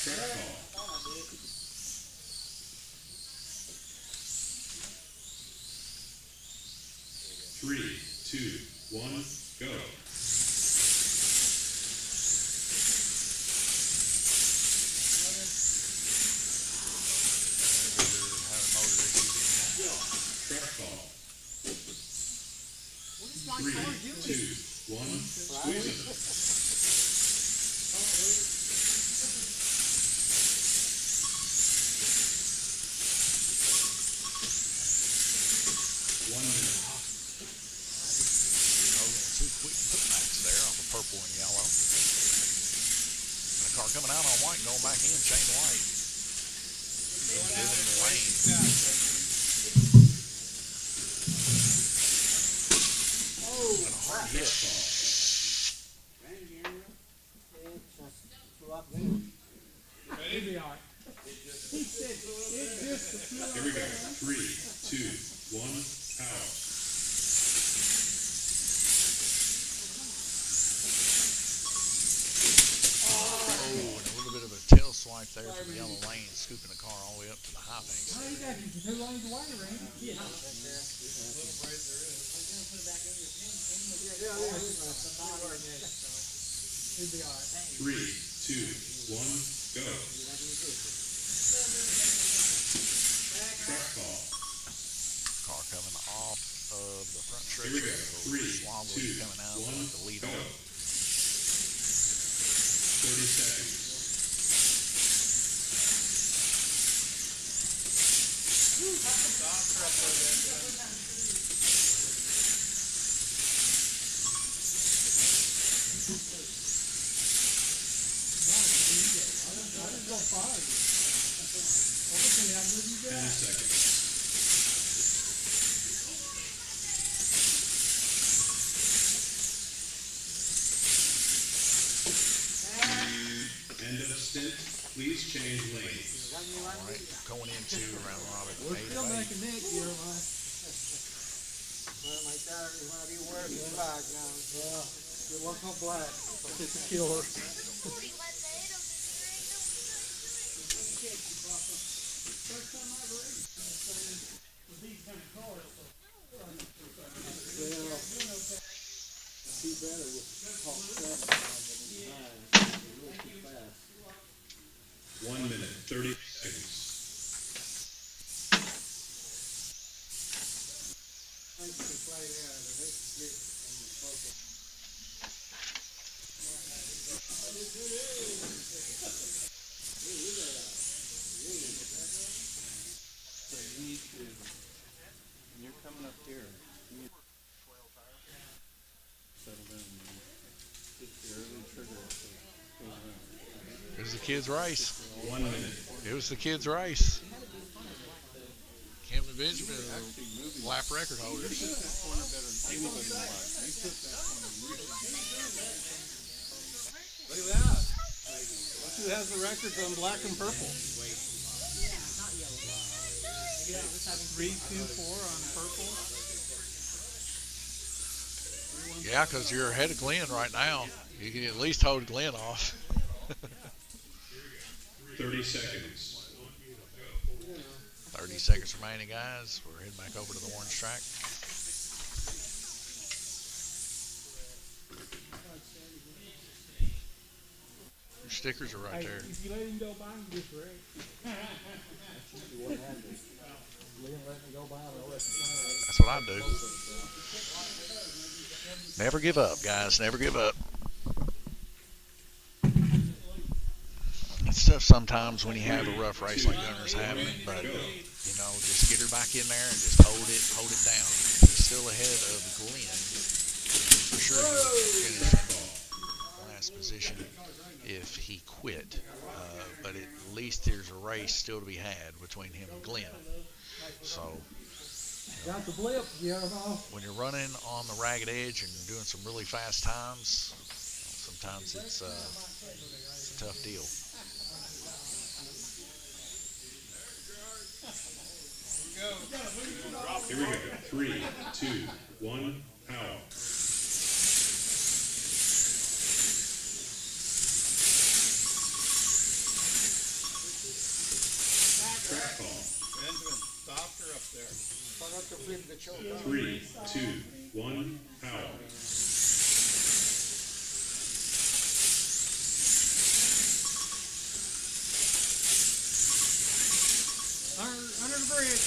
Track call. Three, two, one, go. Track call. What is my 3, car doing? 2, 1, squeeze it. One minute. Two quick putbacks there off of purple and yellow. And a car coming out on white, going back in, chain white. Giving him the lane. And a hard hit. He'll be all right. He said it just Here we go. 3, 2, 1, power. Oh, and a little bit of a tail swipe there from the yellow lane, scooping the car all the way up to the high banks. Oh, you got two lanes away, Randy. Yeah. He'll be all right. 3, 2, 1, go. Track call. Car coming off of the front Here we go. stretch. 3, Wobbly 2, coming out 1, with the lead go. on. 30 seconds. I just don't follow you. Well, let's see how good you 10 got. seconds. End of stint. Please change lanes. All right, going into round robin. We're eight still of eight. making Nick, you're right. Well, my daughter is gonna be working black now. Yeah, good luck on black. It's a killer. First time I ever raced with these kind of cars. Well, be better with Hawk 7 than 9. They're a little too fast. 1 minute, 30 seconds. Thanks for playing out of it. It's good on the purple. So you need to, when you're coming up here, you need to settle down and hit the early trigger. It was the kids' race. 1 minute. It was the kids' race. Kim and Benjamin are the lap record holders. Corner better than anybody in the life. You took that corner really. Look at that. Look who has the records on black and purple. 3, 2, 4 on purple. Yeah, because you're ahead of Glenn right now. You can at least hold Glenn off. 30 seconds. 30 seconds remaining, guys. We're heading back over to the orange track. Your stickers are right Hey, there. if you let him go by, you just wreck. What happens? Liam let me go by and I'll let you try it. That's what I do. Never give up, guys. Never give up. It's tough sometimes when you have a rough race like Gunner's having, but you know, just get her back in there and just hold it down. He's still ahead of Glenn. For sure, he would finish in last position if he quit. But at least there's a race still to be had between him and Glenn. So. Got the blip, Guillermo. When you're running on the ragged edge and doing some really fast times, sometimes it's a tough deal. Here we go. 3, 2, 1, power. Track call. Benjamin, stop her up there. 3, 2, 1, power. Under the bridge.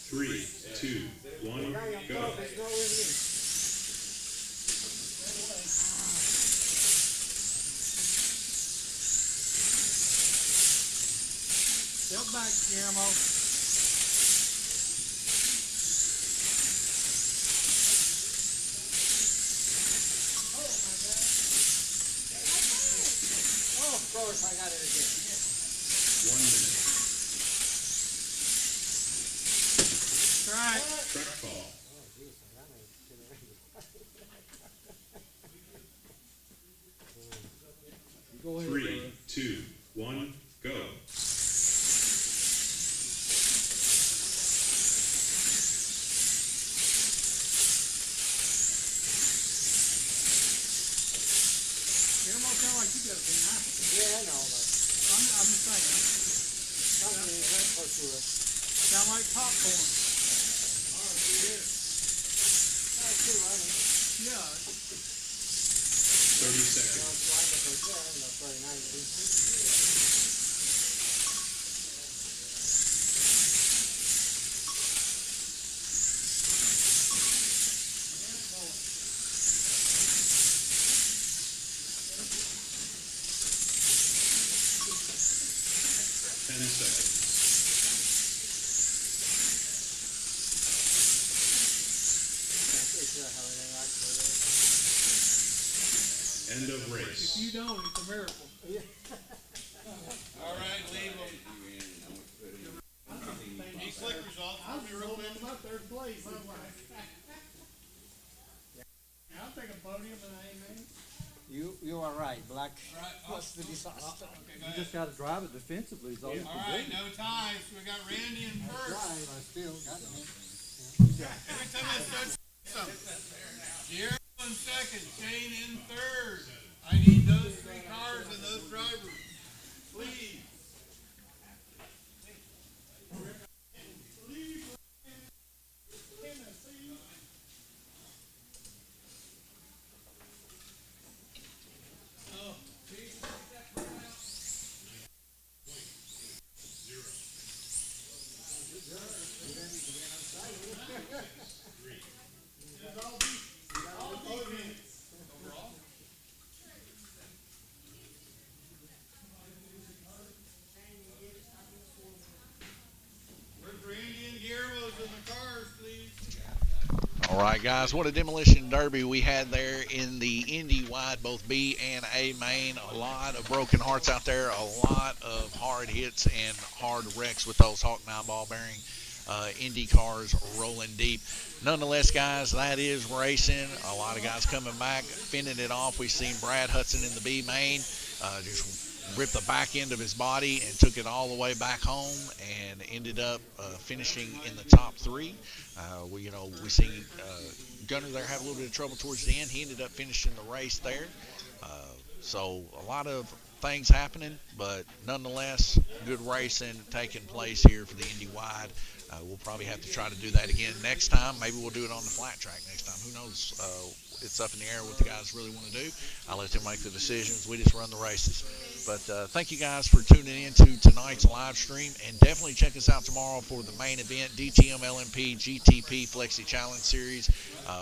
Three, two, one, go. Step back, Guillermo. Oh, of course, I got it again. 1 minute. Track. Track call. Go ahead. 3, 2, 1, go. Guillermo, sound like you got a thing, huh? Yeah, I know, but I'm just saying. something is right for sure. Sound like popcorn. That's too running. Yeah. 30 seconds. It's like a concern, that's very nice. End of race. If you don't, it's a miracle. All right, leave them. These slick results. I'll be real quick. My third place. I'll take a podium and amen. You are right, Black. All right, What's the disaster? Okay, go You ahead. just got to drive it defensively. Is all you All can right, do. no ties. We got Randy in first. Drive, I still got it. Every time I start something. Jerry in second, Shane in third. I need those 3 cars and those drivers. Please. Where's Randy and Guillermo's in the cars, please? All right, guys, what a demolition derby we had there in the Indy wide, both B and A main. A lot of broken hearts out there, a lot of hard hits and hard wrecks with those Hawk 9 ball bearing. Indy cars rolling deep. Nonetheless, guys, that is racing. A lot of guys coming back, fending it off. We've seen Brad Hudson in the B main just ripped the back end of his body and took it all the way back home and ended up finishing in the top 3. We see Gunner there have a little bit of trouble towards the end. He ended up finishing the race there. So a lot of things happening, but nonetheless, good racing taking place here for the Indy Wide. We'll probably have to try to do that again next time. Maybe we'll do it on the flat track next time. Who knows? It's up in the air what the guys really want to do. I'll let them make the decisions. We just run the races. But thank you guys for tuning in to tonight's live stream. And definitely check us out tomorrow for the main event, DTM LMP GTP Flexi Challenge Series.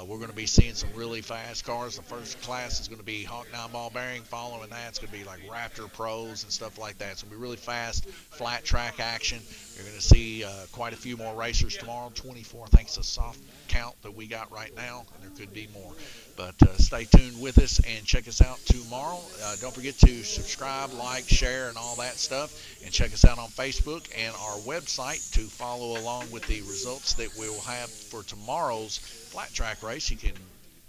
We're going to be seeing some really fast cars. The first class is going to be Hawk 9 ball bearing. Following that, it's going to be like Raptor Pros and stuff like that. It's going to be really fast, flat track action. You're going to see quite a few more racers tomorrow. 24, I think it's a soft count that we got right now, and there could be more. But stay tuned with us and check us out tomorrow. Don't forget to subscribe, like, share, and all that stuff. And check us out on Facebook and our website to follow along with the results that we will have for tomorrow's flat track race. You can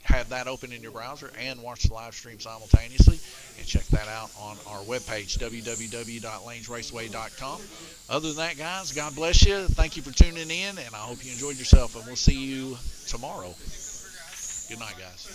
have that open in your browser and watch the live stream simultaneously. And check that out on our webpage, www.lanesraceway.com. Other than that, guys, God bless you. Thank you for tuning in, and I hope you enjoyed yourself. And we'll see you tomorrow. Good night, guys.